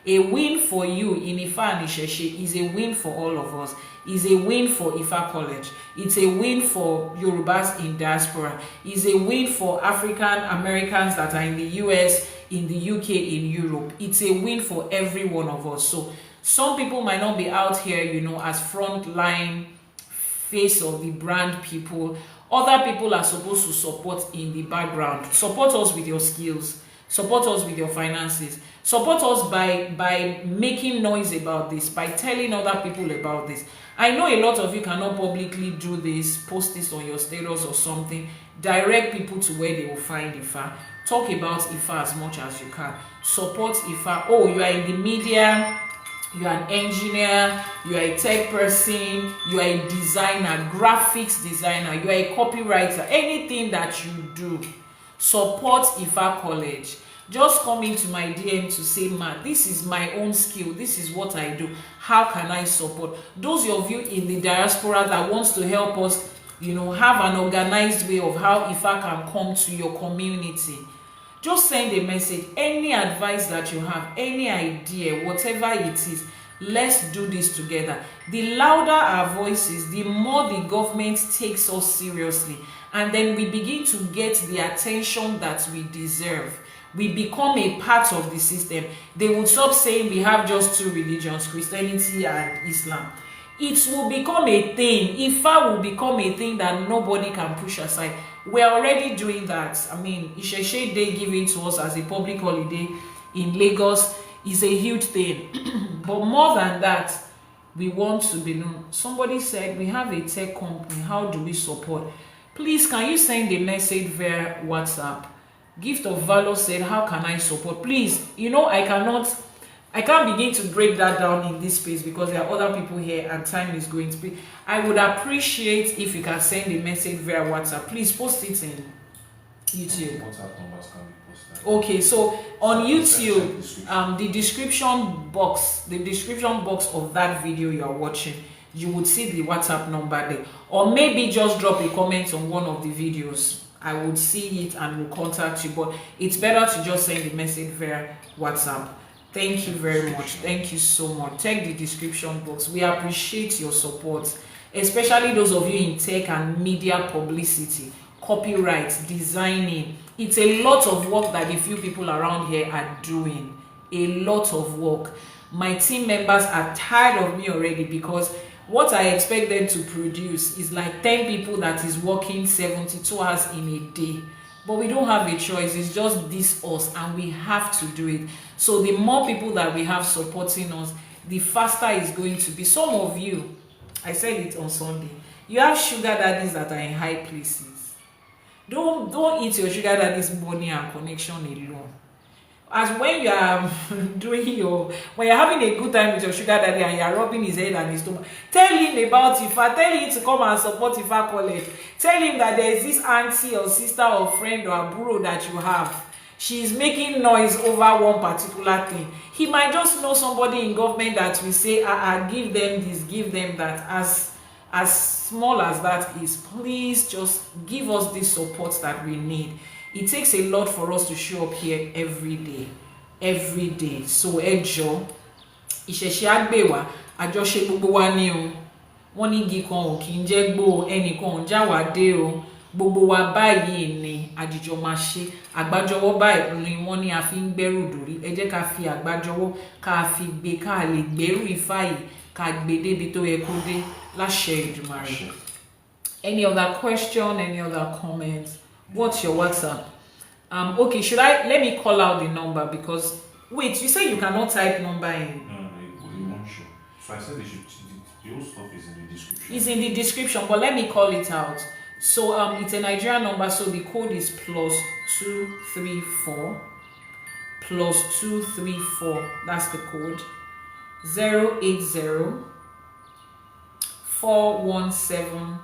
A win for you in IFÁ and Ìṣẹ̀ṣe is a win for all of us. Is a win for IFÁ College. It's a win for Yorubas in diaspora. It's a win for African Americans that are in the US, in the UK, in Europe. It's a win for every one of us. So some people might not be out here, you know, as frontline face of the brand people. Other people are supposed to support in the background. Support us with your skills. Support us with your finances. Support us by making noise about this, by telling other people about this. I know a lot of you cannot publicly do this, post this on your status or something. Direct people to where they will find IFÁ. Talk about IFÁ as much as you can. Support IFÁ. Oh, you are in the media, you are an engineer, you are a tech person, you are a designer, graphics designer, you are a copywriter, anything that you do, support IFÁ College. Just come into my DM to say, man, this is my own skill, this is what I do, how can I support? Those of you in the diaspora that wants to help us, you know, have an organized way of how IFÁ can come to your community, just send a message. Any advice that you have, any idea, whatever it is, let's do this together. The louder our voices, the more the government takes us seriously, and then we begin to get the attention that we deserve. We become a part of the system. They will stop saying we have just two religions, Christianity and Islam. It will become a thing. IFÁ will become a thing that nobody can push aside. We're already doing that. I mean, Ìṣẹ̀ṣe Day given to us as a public holiday in Lagos is a huge thing. But more than that, we want to be known. Somebody said, we have a tech company, how do we support? Please, can you send a message via WhatsApp? Gift of Valor said, how can I support? Please, you know, I can't begin to break that down in this space because there are other people here and time is going to be. I would appreciate if you can send a message via WhatsApp. Please post it in YouTube. WhatsApp numbers can be posted. Okay, so on YouTube, the description box of that video you are watching, you would see the WhatsApp number there. Or maybe just drop a comment on one of the videos. I would see it and will contact you, but it's better to just send a message via WhatsApp. Thank you very much. Thank you so much. Check the description box. We appreciate your support, especially those of you in tech and media publicity, copyright, designing. It's a lot of work that the few people around here are doing. A lot of work. My team members are tired of me already because what I expect them to produce is like 10 people that is working 72 hours in a day. But we don't have a choice. It's just this us, and we have to do it. So the more people that we have supporting us, the faster it's going to be. Some of you, I said it on Sunday, you have sugar daddies that are in high places. Don't eat your sugar daddy's money and connection alone. As when you are when you're having a good time with your sugar daddy and you're rubbing his head and his stomach, tell him about IFÁ, tell him to come and support IFÁ College. Tell him that there is this auntie or sister or friend or bro that you have. She is making noise over one particular thing. He might just know somebody in government that will say, give them this, give them that. As small as that is, please just give us this support that we need. It takes a lot for us to show up here every day. So ẹjọ́ ìṣẹ̀ṣe àgbèwà àjọṣe gbogbo wa ni o. Wọ́n ní igi kan ò kì í jẹ́ gbó, ẹnìkan ò já wá dé o. Gbogbo wa báyìí ni àjíjọ máa ṣe. Àgbájọwọ́ báyìí ni wọ́n ní a fi ń gbẹ́rù dórí. Ẹ jẹ́ ká fi àgbájọwọ́ ká fi gbé ká lè gbẹ́rù Ifá yìí ká gbé débi tó yẹ kó dé láṣẹ Èdùmàrè. Any other question? Any other comments? What's your WhatsApp? Okay, let me call out the number because wait, you say you cannot type number in. No, it won't show. So I said the whole stuff is in the description. It's in the description, but let me call it out. So it's a Nigerian number, so the code is +234 +234. That's the code. 080 417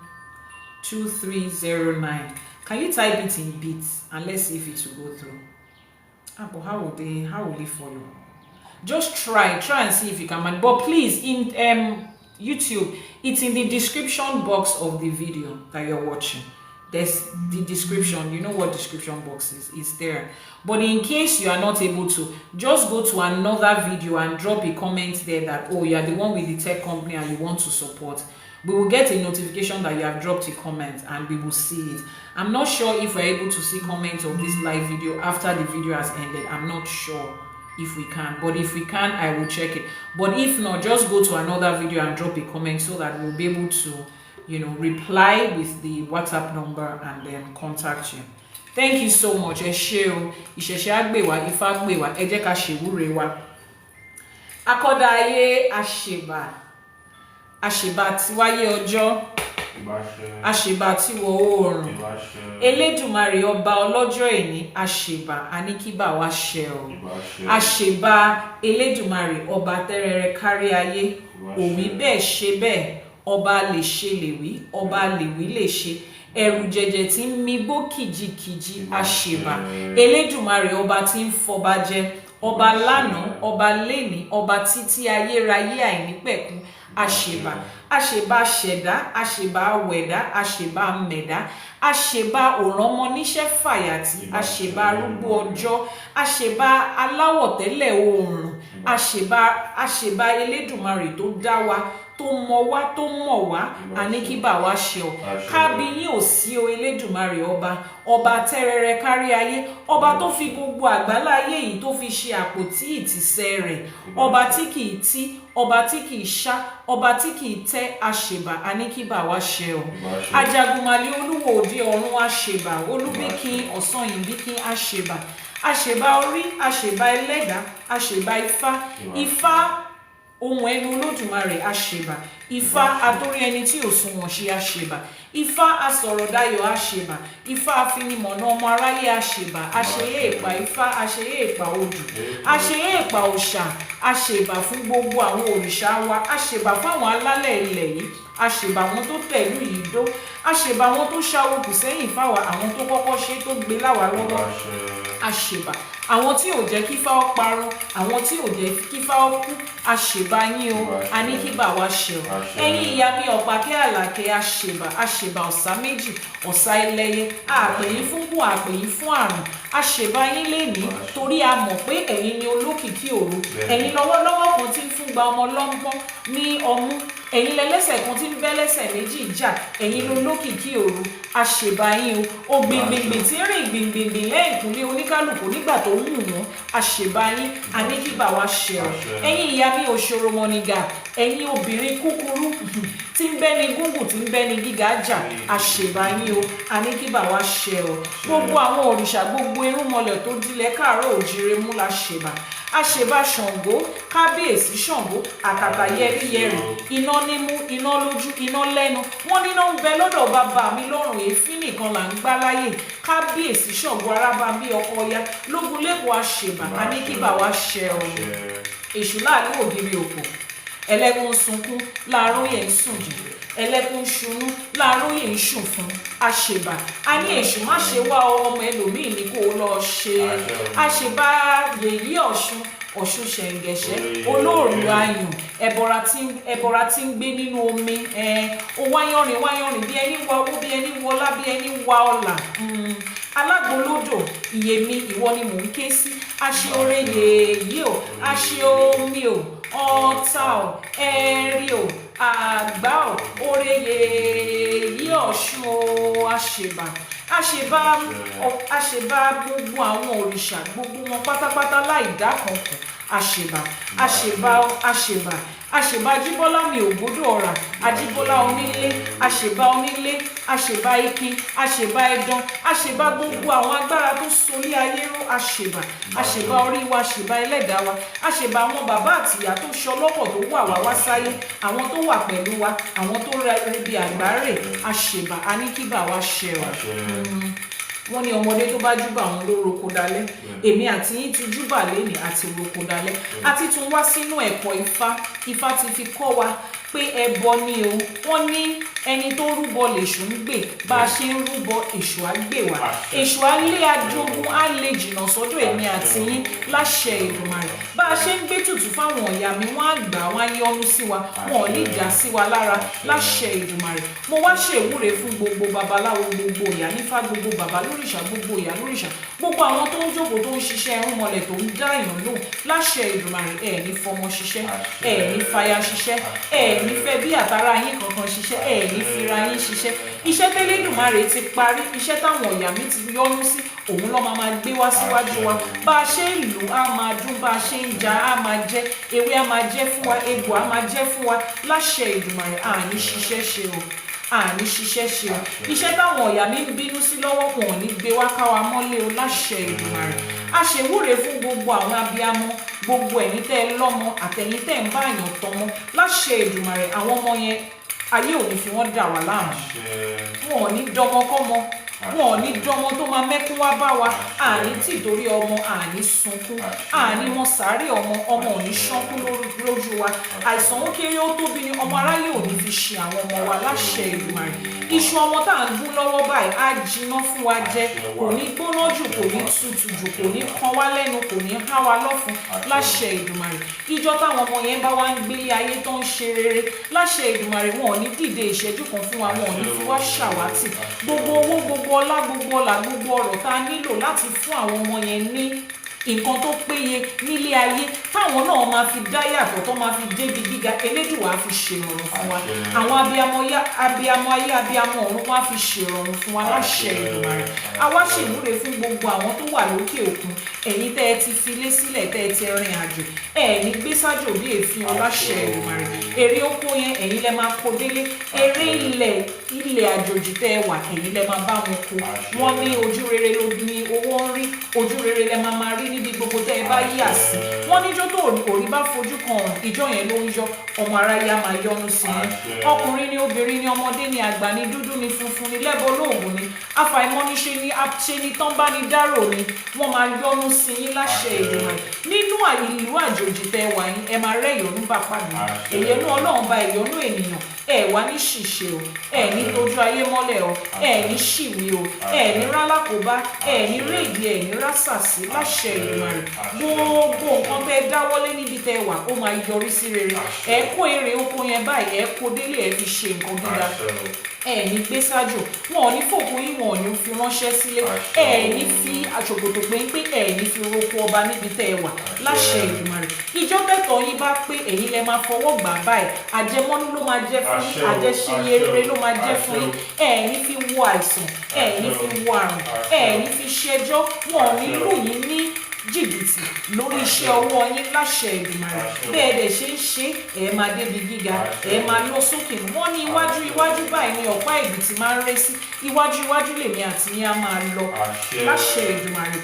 2309. Can you type it in bits and let's see if it will go through? But how will they follow? Just try and see if you can manage. But please, in YouTube, it's in the description box of the video that you're watching. There's the description. You know what description box is? It's there. But in case you are not able to, just go to another video and drop a comment there that, oh, you are the one with the tech company and you want to support. We will get a notification that you have dropped a comment and we will see it. I'm not sure if we're able to see comments of this live video after the video has ended. I'm not sure if we can, but if we can, I will check it. But if not, just go to another video and drop a comment so that we'll be able to, reply with the WhatsApp number and then contact you. Thank you so much. Ẹ ṣé o, ìṣẹ̀ṣẹ̀ á gbè wá, Ifá gbè wá, ẹ jẹ́ ká ṣèwúre wa. Akọ́dá ayé àṣèbà, àṣèbà tí wáyé ọjọ́, àṣèbà tí wọ̀ oòrùn, Elédùmarè ọba ọlọ́jọ́ ẹni, àṣèbà àníkíbà wá ṣẹ o. Àṣèbà Elédùmarè ọba tẹ́rẹrẹ kárí ayé, òwí bẹ́ẹ̀ ṣe bẹ́ẹ̀, ọba lè ṣe lè wí, ọba lè wí lè ṣe. Ẹ̀rù jẹ̀jẹ̀ tí ń migbó kìjikìji, àṣèbà Elédùmarè ọba tí ń fọba jẹ, ọba lánàá, ọba lénìí, ọba títí ayérayé àìnípẹ̀kun, àṣèbà. Àṣèbà ṣẹ̀dá, àṣèbà wẹ̀dá, àṣèbà mẹ̀dá, àṣèbà òrànmọ níṣẹ́ fàyàtì, àṣèbà arúgbó ọjọ́, àṣèbà aláwọ̀ tẹ́lẹ̀ oòrùn, àṣèbà Elédùmarè tó dá wa, tó mọ̀ wá, tó mọ̀ wá, àníkíbà wá ṣe o. Kábíyín ò sí o Elédùmarè ọba tẹ́rẹrẹ kárí ayé, ọba tó fi gbogbo àgbáláyé yìí tó fi ṣe àpótí ìtìsẹ̀ rẹ̀, ọba tí kìí tí, ọba tí kìí ṣá, ọba tí kìí tẹ́, àṣèbà àníkíbà wá ṣe o. Ajagunmalè olúwo òde ọ̀run, àṣèbà olúbíkin ọ̀sán ìbíkin, àṣèbà. Àṣèbà orí, àṣèbà ẹlẹ́dà, àṣèbà Ifá ohun ẹnu Olódùmarè, àṣèbà. Ifá atórí ẹni tí ò sunwọ̀n ṣe, àṣèbà. Ifá asọ̀rọ̀dayọ̀, àṣèbà. Ifá afinimọ̀nà ọmọ aráyé, àṣèbà. Àṣeyé ìpà Ifá, àṣeyé ìpà Odù, àṣeyé ìpà òòṣà, àṣèbà fún gbogbo àwọn òrìṣà wa, àṣèbà fún àwọn alálẹ̀ ilẹ̀ yìí, àṣèbà àwọn tó tẹ̀lú yìí dó, àṣèbà àwọn tó ṣàwòkù sẹ́yìn fáwa, àwọn tó kọ́kọ́ ṣe tó gbé láwa lọ́wọ́, àṣèbà àwọn tí ò jẹ́ kífá ó parun, àwọn tí ò jẹ́ kífá ó kú, àṣèbà yín o, àníkíbà wá ṣe o. Ẹ̀yin ìyá mi ọ̀pákẹ́ àlàkẹ́, àṣèbà ọ̀sá méjì, ọ̀sá ẹlẹ́yẹ, àpèyìn fún kú, àpèyìn fún àrùn, àṣèbà yín lénìí torí a mọ̀ pé ẹ̀yin ni olókìkí òru, ẹ̀yin lọ́wọ́lọ́wọ́ kan tí ń fún gba ọmọ lọ́gbọ́n ní ọmú, ẹ̀yin lẹ́lẹ́sẹ̀ kan tí ń bẹ́ lẹ́sẹ̀ méjì jà, ẹ̀yin lolókìkí òru, àṣèbà yín o. Ògbìngbìngbìn tí ń rìn gbìngbìngbìn lẹ́yìnkùnlé oníkálùkù nígbà tó wù wọ́n, àṣèbà yín àníkíbà wá ṣe o. Ẹ̀yin ìyá mi òṣòròmọ̀nìgà, ẹ̀yin obìnrin kúkúrú tí ń bẹ́ni gúngùn tí ń bẹ́ni gíga jà, àṣèbà yín o, àníkíbà wá ṣe o. Gbogbo àwọn òrìṣà, gbogbo irúnmọlẹ̀ tó dilẹ̀ káàárọ̀ òjíire mú láṣèbà. Àṣèbà Ṣàngó, kábíyèsí Ṣàngó, àkàtà yẹ́rìyẹ́rì, iná nímú, iná lójú, iná lẹ́nu. Wọ́n níná ń bẹ lọ́dọ̀ bàbá mi lọ́rùn, èéfín nìkan là ń gbá láyè. Kábíyèsí Ṣàngó arábàmbí ọkọ ọya, lógun lẹ́kọ̀ọ́ àṣèbà, àníkíbà wá ṣe o. Èṣù láàrin ògiri òkò, ẹlẹ́gùn sunkún, láàárọ̀ yẹn ń sùn jù, ẹlẹ́kùn ṣunú, láàárọ̀ yẹn ń sùn fún, àṣèbà. A ní èṣù má ṣe wá ọmọ ẹlòmíì ní kó o lọ ṣe. Àṣèbà yèyí ọ̀ṣun ṣẹ̀ǹgẹ̀ṣẹ̀, olóòrùn ayùn, ẹbọra tí ń gbé nínú omi, ó wáyọ̀rìn bí ẹni wá owó, bí ẹni wọlá, bí ẹni wá ọlà. Alágbolódò, ìyèmí ìwọ ni mò ń ké sí. Àṣẹ oore yèyí o, àṣẹ omi o, ọ̀tá o, ẹ̀rí o, àgbá o, oore yèyí ọ̀ṣun o, àṣèbà. àṣebà gbogbo àwọn òrìṣà gbogbo wọn pátápátá láì dá kan kù àṣebà Ajíbọ́lá mi ògbódò ọ̀rà, Ajíbọ́lá onílé, àṣebà ikin, àṣebà ẹdán, àṣebà gbogbo àwọn agbára tó solé ayé ró, àṣebà orí wa, àṣebà ẹlẹ́dàá wa, àṣebà àwọn bàbá àtìyá tó ṣọlọ́pọ̀ tó wà wá sáyé, àwọn tó wà pẹ̀lú wa, àwọn tó rebi àgbáre, àṣebà aníkíbà wa ṣẹ̀wà. Wọ́n ní ọmọdé tó bá júbà wọn ló roko dalẹ̀. Èmi àti yín ti júbà lénìí àti roko dalẹ̀. A ti tún wá sínú ẹ̀kọ́ Ifá ti fi kọ́ wa pé ẹbọ ni o. Wọ́n ní ẹni tó rúbọ lèṣù ń gbè, bá a ṣe ń rúbọ èṣù á gbè wá. Èṣù á lé ajogun, á lè jìnnà sọ́dọ̀ èmi àti yín láṣẹ Èdùmàrè. Bá a ṣe ń gbé tùtù fáwọn ọ̀yà mi, wọ́n á gbà, wọ́n á yọ́nú sí wa, wọn ò ní jà sí wa lára láṣẹ Èdùmàrè. Mo wá ṣèwúre fún gbogbo babaláwo, gbogbo Ìyánífá, gbogbo bàbá lóríṣà, gbogbo ìyá lóríṣà, gbogbo àwọn tó ń jókòó tó ń ṣiṣẹ́ irúnmọlẹ̀ tó ń dá èèyàn lóhùn láṣẹ Èdùmàrè. Ẹ ní fọmọ ṣiṣẹ́, ẹ ní fàyà ṣiṣẹ́, ẹ ní fẹ́ bí àtàrà yín kankan ṣiṣẹ́, ẹ ní fira yín ṣiṣẹ́. Iṣẹ́ tẹ́lẹ̀dùmarè ti parí, iṣẹ́ táwọn ọ̀yà mi ti yọ́nú sí, òun ló máa gbé wá síwájú wa. Bá a ṣe ń lù á máa dún, bá a ṣe ń jà á máa jẹ́, ewé á máa jẹ́ fún wa, egbò á máa jẹ́ fún wa láṣẹ Èdùmàrè. Àní ṣiṣẹ́ ṣe o, àní ṣiṣẹ́ ṣe o. Iṣẹ́ táwọn ọ̀yà mi ń bínú sí lọ́wọ́ wọn ò ní gbé wá ká wa mọ́lé o láṣẹ Èdùmàrè. A ṣèwúre fún gbogbo àwọn abiyamọ, gbogbo ẹ̀yin tẹ́ ẹ lọ́mọ àtẹ̀yin tẹ́ ẹ ń bá àyàn tọmọ láṣẹ Èdùmàrè. Àwọn ọmọ yẹn ayé ò ní fi wọ́n dà wá láàmú, wọn ò ní dọmọkọ́mọ, wọn ò ní dọmọ tó máa mẹ́kún wá bá wa. Àní tí torí ọmọ àní sunkún, àní mọ sàárè ọmọ ò ní ṣánkú lójú wa. Àìsàn ó kéré ó tóbi ni ọmọ aráyé ò ní fi ṣe àwọn ọmọ wa láṣẹ Èdùmàrè. Iṣu ọmọ tá à ń gún lọ́wọ́ báyìí á jiná fún wa jẹ, kò ní gbóná jù, kò ní tutù jù, kò ní kan wá lẹ́nu, kò ní há wa lọ́fun láṣẹ Èdùmàrè. Ìjọ táwọn ọmọ yẹn bá wá ń gbélé ayé tó ń ṣe rere láṣẹ Èdùmàrè, wọn ò ní dìde ìṣẹ́jú kan fún wa, wọn ò ní fi wá ṣàwátì. Gbogbo owó, gbogbo ọlá, gbogbo ọlà, gbogbo ọrọ̀ tá a nílò láti fún àwọn ọmọ yẹn ní nǹkan tó péye nílé ayé táwọn náà máa fi dá yàtọ̀, tó máa fi débi gíga, Elédùà fi ṣèrọ̀rùn fún wa. Àwọn abiyamọ ayé, abiyamọ ọ̀run wá fi ṣèrọ̀rùn fún wa láṣẹ Èdùmàrè. A wá ṣèwúre fún gbogbo àwọn tó wà lókè òkun. Ẹ̀yin tẹ́ ẹ ti filé sílẹ̀, tẹ́ ẹ ti rìn àjò, ẹ ní gbé sájò bí èéfín o láṣẹ Èdùmàrè. Èrè oko yẹn ẹ̀yin lẹ máa kó délé. Èrè ilẹ̀ àjòjì tẹ́ ẹ wà, ẹ̀yin lẹ máa bá wọn kó. Wọ́n ní ojú rere ló ní owó ń rí, ojú rere lẹ máa rí níbi gbogbo tẹ́ ẹ bá yà sí. Wọ́n níjọ́ tó òrí bá fojú kan ọ̀run, ìjọ yẹn ló ń yọ, ọmọ aráyé á máa yọ́nú sí i. Ọkùnrin ni, obìnrin ni, ọmọdé ni, àgbà ni, dúdú ni, funfun ni, lẹ́bọ lóògùn ni, àfàìmọ̀ ni, ṣe ni tán bá ní dárò ni, wọ́n máa yọ́nú sí yín láṣẹ Èdùmàrè. Nínú ìlú àjòjì tẹ́ ẹ wà yín, ẹ máa rẹ́ ìyọ́nú bá pàdé. Ìyọ́nú Ọlọ́run bá ìyọ́nú ènìyàn. Ẹ wá ní ṣìṣe o, ẹ ní tójú ayé mọ́lẹ̀ o, ẹ ní ṣìwí o, ẹ ní rálákòbá, ẹ ní rédíò, ẹ ní rásàsí láṣẹ Èdùmàrè. Gbogbo nǹkan tẹ́ ẹ dáwọ́lé níbi tẹ́ ẹ wà ó máa yọrí sí rere. Ẹ kó èrè oko yẹn báyìí, ẹ kó délé, ẹ fi ṣe nǹkan gíga. Ẹ ní gbé sájò, wọn ò ní fòkun yín, wọn ò ní fi ránṣẹ́ sílé. Ẹ ní fi àṣòkòtò péńpé, ẹ ní fi roko ọba níbi tẹ́ ẹ wà láṣẹ Èdùmàrè. Ìjọ tẹ́tọ̀ yín bá pé ẹ̀yin lẹ máa fọwọ́ gbà báyìí, àjẹmọ́nú ló máa jẹ́ fún yín, àjẹṣeyẹ rere ló máa jẹ́ fún yín. Ẹ ní fi wo àìsàn, ẹ ní fi wo àrùn, ẹ ní fi ṣẹjọ́, wọn ò ní lù yín ní jìbìtì lórí iṣẹ́ ọwọ́ yín láṣẹ Èdùmàrè. Bẹ́ẹ̀ dẹ̀ ṣe ń ṣe, ẹ máa débi gíga, ẹ máa lọ sókè. Wọ́n ní iwájú báyìí ni ọ̀pá ìbìtì máa ń ré sí, iwájú lèmi àti yín á máa lọ láṣẹ Èdùmàrè.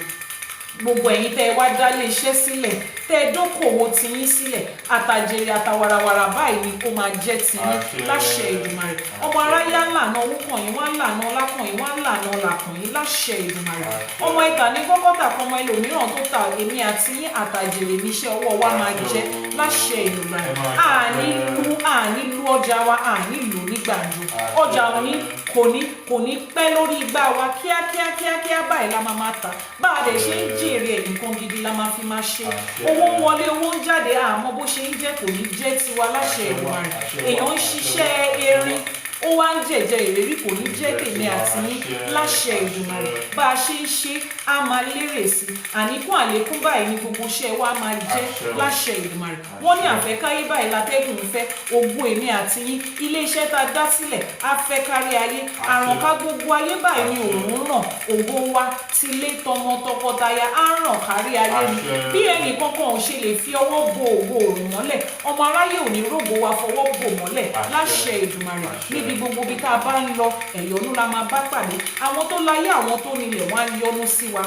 Gbogbo ẹ̀yin tẹ́ ẹ wá dálé iṣẹ́ sílẹ̀, tẹ́ ẹ dókòwò tiyín sílẹ̀, àtàjèrè àtàwàràwàrà báyìí ni kó máa jẹ́ tiyín láṣẹ Èdùmàrè. Ọmọ aráyé á lànà owó kàn yín, wọ́n á lànà ọlá kàn yín, wọ́n á lànà ọlà kàn yín láṣẹ Èdùmàrè. Ọmọ ìtà ní kọ́kọ́tà kan ọmọ ẹlòmíràn tó ta, èmi àti yín àtàjèrè níṣẹ́ ọwọ́ wa máa jẹ́ láṣẹ Èdùmàrè. Àní lu ọjà wa, àní lù ní gbàǹjo. Ọjà òní kò ní pẹ́ lórí igbá wa, kíákíá báyìí la máa ta. Bá a dẹ̀ ṣe ń jèrè ẹ̀, nǹkan gidi la máa fi máa ṣe. Owó ń wọlé, owó ń jáde, àmọ́ bó ṣe ń jẹ́ kò ní jẹ́ tiwa láṣẹ Èdùmàrè. Èèyàn ń ṣiṣẹ́ erin, ó wá ń jẹ̀jẹ̀ ìrírí kò ní jẹ́ tèmi àti yín láṣẹ Èdùmàrè bá a ṣe ń ṣe á máa lérè sí àníkún àlékún báyìí ní gbogbo iṣẹ́ wa máa jẹ́ láṣẹ Èdùmàrè wọ́n ní àfẹ́káyé báyìí látẹ́gùn fẹ́ ògo èmi àti yín ilé iṣẹ́ tá a dá sílẹ̀ á fẹ́ kárí ayé àrànká gbogbo ayé báyìí ní òun ràn ògo wa tilé tọmọ tọkọtaya á ràn kárí ayé ni bí ẹnì kankan ò ṣe lè fi ọwọ́ bo ògo òrùn mọ́lẹ̀ ọmọ aráyé ò ní rògbò wa fọwọ́ bò mọ́lẹ̀ láṣẹ Èdùmàrè níbi gbogbo bí tá a bá ń lọ ẹ̀yọ́nú la máa bá pàdé àwọn tó láyé àwọn tó nílẹ̀ wọ́n á yọ́nú sí wa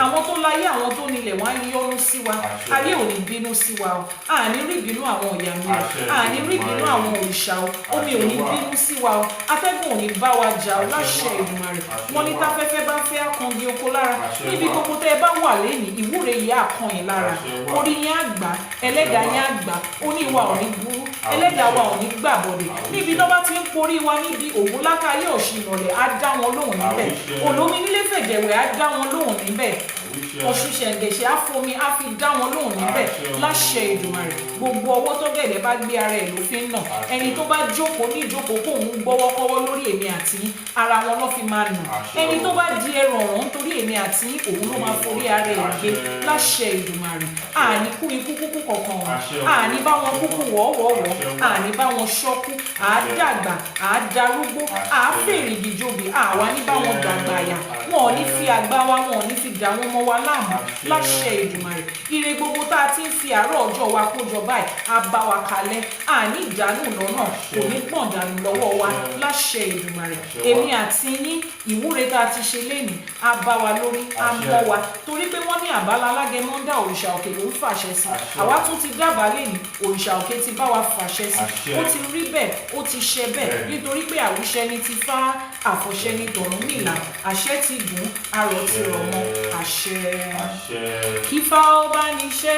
àwọn tó láyé àwọn tó nílẹ̀ wọ́n á yọ́nú sí wa ayé ò ní bínú sí wa o àní rí ìbínú àwọn ọ̀yà mi o àní rí ìbínú àwọn òrìṣà o omi ò ní bínú sí wa o atẹ́gùn ò ní bá wa jà o láṣẹ Èdùmàrè wọ́n ní táfẹ́fẹ́ bá fẹ́ akàngi oko lára níbi gbogbo tẹ́ ẹ bá wà lẹ́nìí ìwúre yìí àkànyìn lára orí yẹn àgbà ẹlẹ́dàá yẹn àgbà ó ní ìwà ò ní burú ẹlẹ́dàá wa ò ní gbàbọ̀dẹ̀ níbi tó bá ti ń porí wa níbi ògùn lákàáyé òṣìnàlẹ̀ á dá wọn lóhùn níbẹ̀ olómi nílé fẹ̀jẹ̀wẹ̀ á dá wọn lóhùn níbẹ̀ ọ̀ṣun ṣẹ̀ǹgẹ̀ṣẹ̀ á fomi á fi dá wọn lóhùn níbẹ̀ láṣẹ Èdùmàrè gbogbo ọwọ́ tó gẹ̀dẹ̀ bá gbé ara ẹ̀ ló fi ń nà ẹni tó bá jókòó ní ìjókòó kó òun gbọ́wọ́kọ́wọ́ lórí èmi àti yín ara wọn ló fi máa nà ẹni tó bá di ẹrù ọ̀ràn nítorí èmi àti yín òun ló máa forí ara ẹ̀ gbé láṣẹ Èdùmàrè àní kú ikú kúkú kọ̀ọ̀kan wọn àní bá wọn kúkú wọ́ọ̀wọ́ọ̀wọ́ àní bá wọn ṣọ́kú àádàgbà àádarúgbó àáfèrè ìdíjòbí àwa ní bá wọn dàgbà àyà wọn ò ní fi àgbà wa wọn ò ní fi dà wọn mọ́ wa láàmú láṣẹ Èdùmàrè ire gbogbo tá a ti ń fi àárọ̀ ọjọ́ wa kójọ báyìí á bá wa kalẹ̀ àní ìdánù lọ́nà kò ní pọ̀n dànù lọ́wọ́ wa láṣẹ Èdùmàrè èmi àti yín ìwúre tá a ti ṣe lénìí á bá wa lórí á mọ́ wa torí pé wọ́n ní àbálá alágẹmọ ń dá òrìṣà òkè ló ń fàṣẹ sí àwa tún ti dábàá lénìí òrìṣà òkè ti bá wa fàṣẹ sí ó ti rí bẹ́ẹ̀ ó ti ṣe bẹ́ẹ̀ nítorí pé àwíṣẹ ni ti fá àfọ̀ṣẹ ni tọ̀rúnmìlà àṣẹ ti gùn arọ̀ ti rọ̀ mọ́ àṣẹ. Kífá ó bá ní ṣe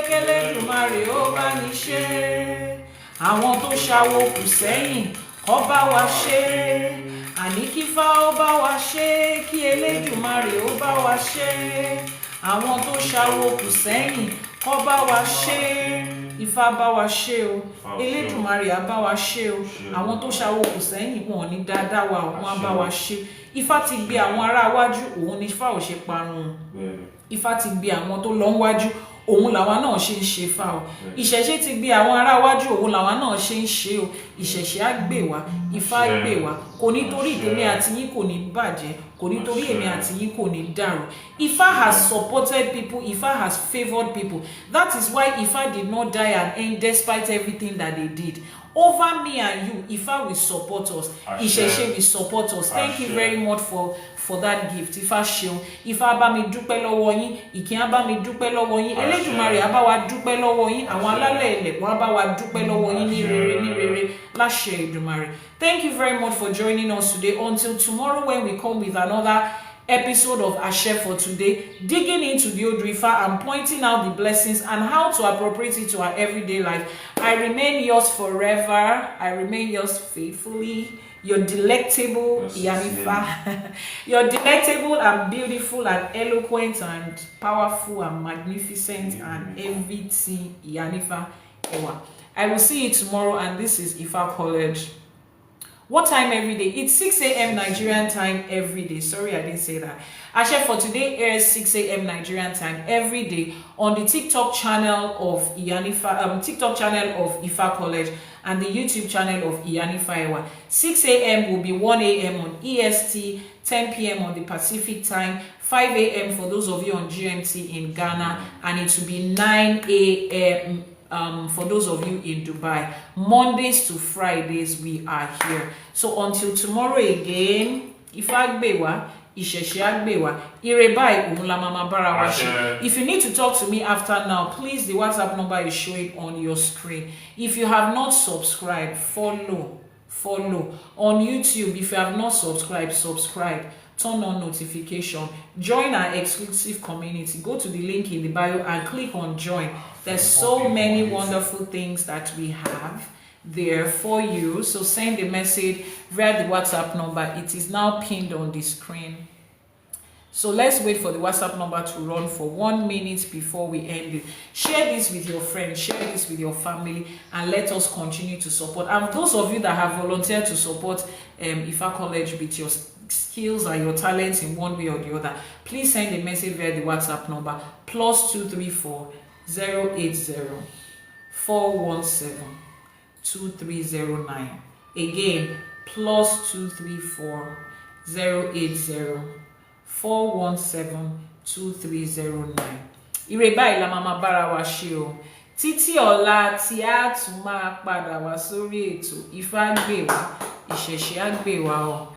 k'Ẹlẹ́dùmarè ó bá ní ṣe àwọn tó ṣàwó kù sẹ́yìn kó bá wa ṣe àní kífá ó bá wa ṣe kí Ẹlẹ́dùmarè ó bá wa ṣe àwọn tó ṣàwó kù sẹ́yìn kó bá wa ṣe Ifá bá wa ṣe o Elédùmarè á bá wa ṣe o àwọn tó ṣàwó kù sẹ́yìn wọn ò ní dáadáa wa wọn á bá wa ṣe Ifá ti gbé àwọn ará iwájú òun ni Ifá ò ṣe parun Ifá ti gbé àwọn tó lọ níwájú òun làwa náà ṣe ń ṣe fá o ìṣẹ̀ṣe ti gbé àwọn ará iwájú òun làwa náà ṣe ń ṣe o ìṣẹ̀ṣe á gbè wá Ifá á gbè wá kò ní torí ìdèmí àti yín kò ní bàjẹ́ kò ní torí èmi àti yín kò ní dàrú Ifá has supported people Ifá has favoured people that is why Ifá did not die and end despite everything that they did. Over me and you, Ifá will support us. Ìṣẹ̀ṣe will support us. Thank you very much for that gift. Ifá ṣeun. Ifá bá mi dúpẹ́ lọ́wọ́ yín. Ìkín á bá mi dúpẹ́ lọ́wọ́ yín. Elédùmarè á bá wa dúpẹ́ lọ́wọ́ yín. Àwọn alálẹ̀ ilẹ̀ wọ́n á bá wa dúpẹ́ lọ́wọ́ yín ní rere ní rere láṣẹ Èdùmàrè. Thank you very much for joining us today. Until tomorrow when we come with another episode of Ashe for today, digging into the Odù Ifá and pointing out the blessings and how to appropriate it to our everyday life. I remain yours forever. I remain yours faithfully. Your delectable Ìyánífá. You're delectable and beautiful and eloquent and powerful and magnificent and everything Ìyánífá Ẹwà. I will see you tomorrow, and this is Ifá College. What time every day? It's 6 a.m. Nigerian time every day. Sorry, I didn't say that. Ashe for today airs 6 a.m. Nigerian time every day on the TikTok channel of TikTok channel of Ifá College and the YouTube channel of Ìyánífá Ẹwà. 6 a.m. will be 1 a.m. on EST, 10 p.m. on the Pacific time, 5 a.m. for those of you on GMT in Ghana, and it will be 9 a.m. For those of you in Dubai. Mondays to Fridays we are here. So until tomorrow again, Ifá gbè wá, ìṣẹ̀ṣe á gbè wá, ire báyìí òun la máa bára wa ṣe. If you need to talk to me after now, please, the WhatsApp number is showing on your screen. If you have not subscribed, follow on YouTube. If you have not subscribed, subscribe. Turn on notification, join our exclusive community. Go to the link in the bio and click on join. There's so many wonderful things that we have there for you. So send a message via the WhatsApp number. It is now pinned on the screen. So let's wait for the WhatsApp number to run for 1 minute before we end it. Share this with your friends, share this with your family, and let us continue to support. And those of you that have volunteered to support IFÁ College with your skills and your talents in one way or the other, please send a message via the WhatsApp number +234 080 417 2309. Again, +234 080 417 2309. Ire báyìí la máa bára wa ṣe o. Títí ọ̀la tí a tún máa padà wá sórí ètò Ifá gbè wá, ìṣẹ̀ṣe á gbè wá o.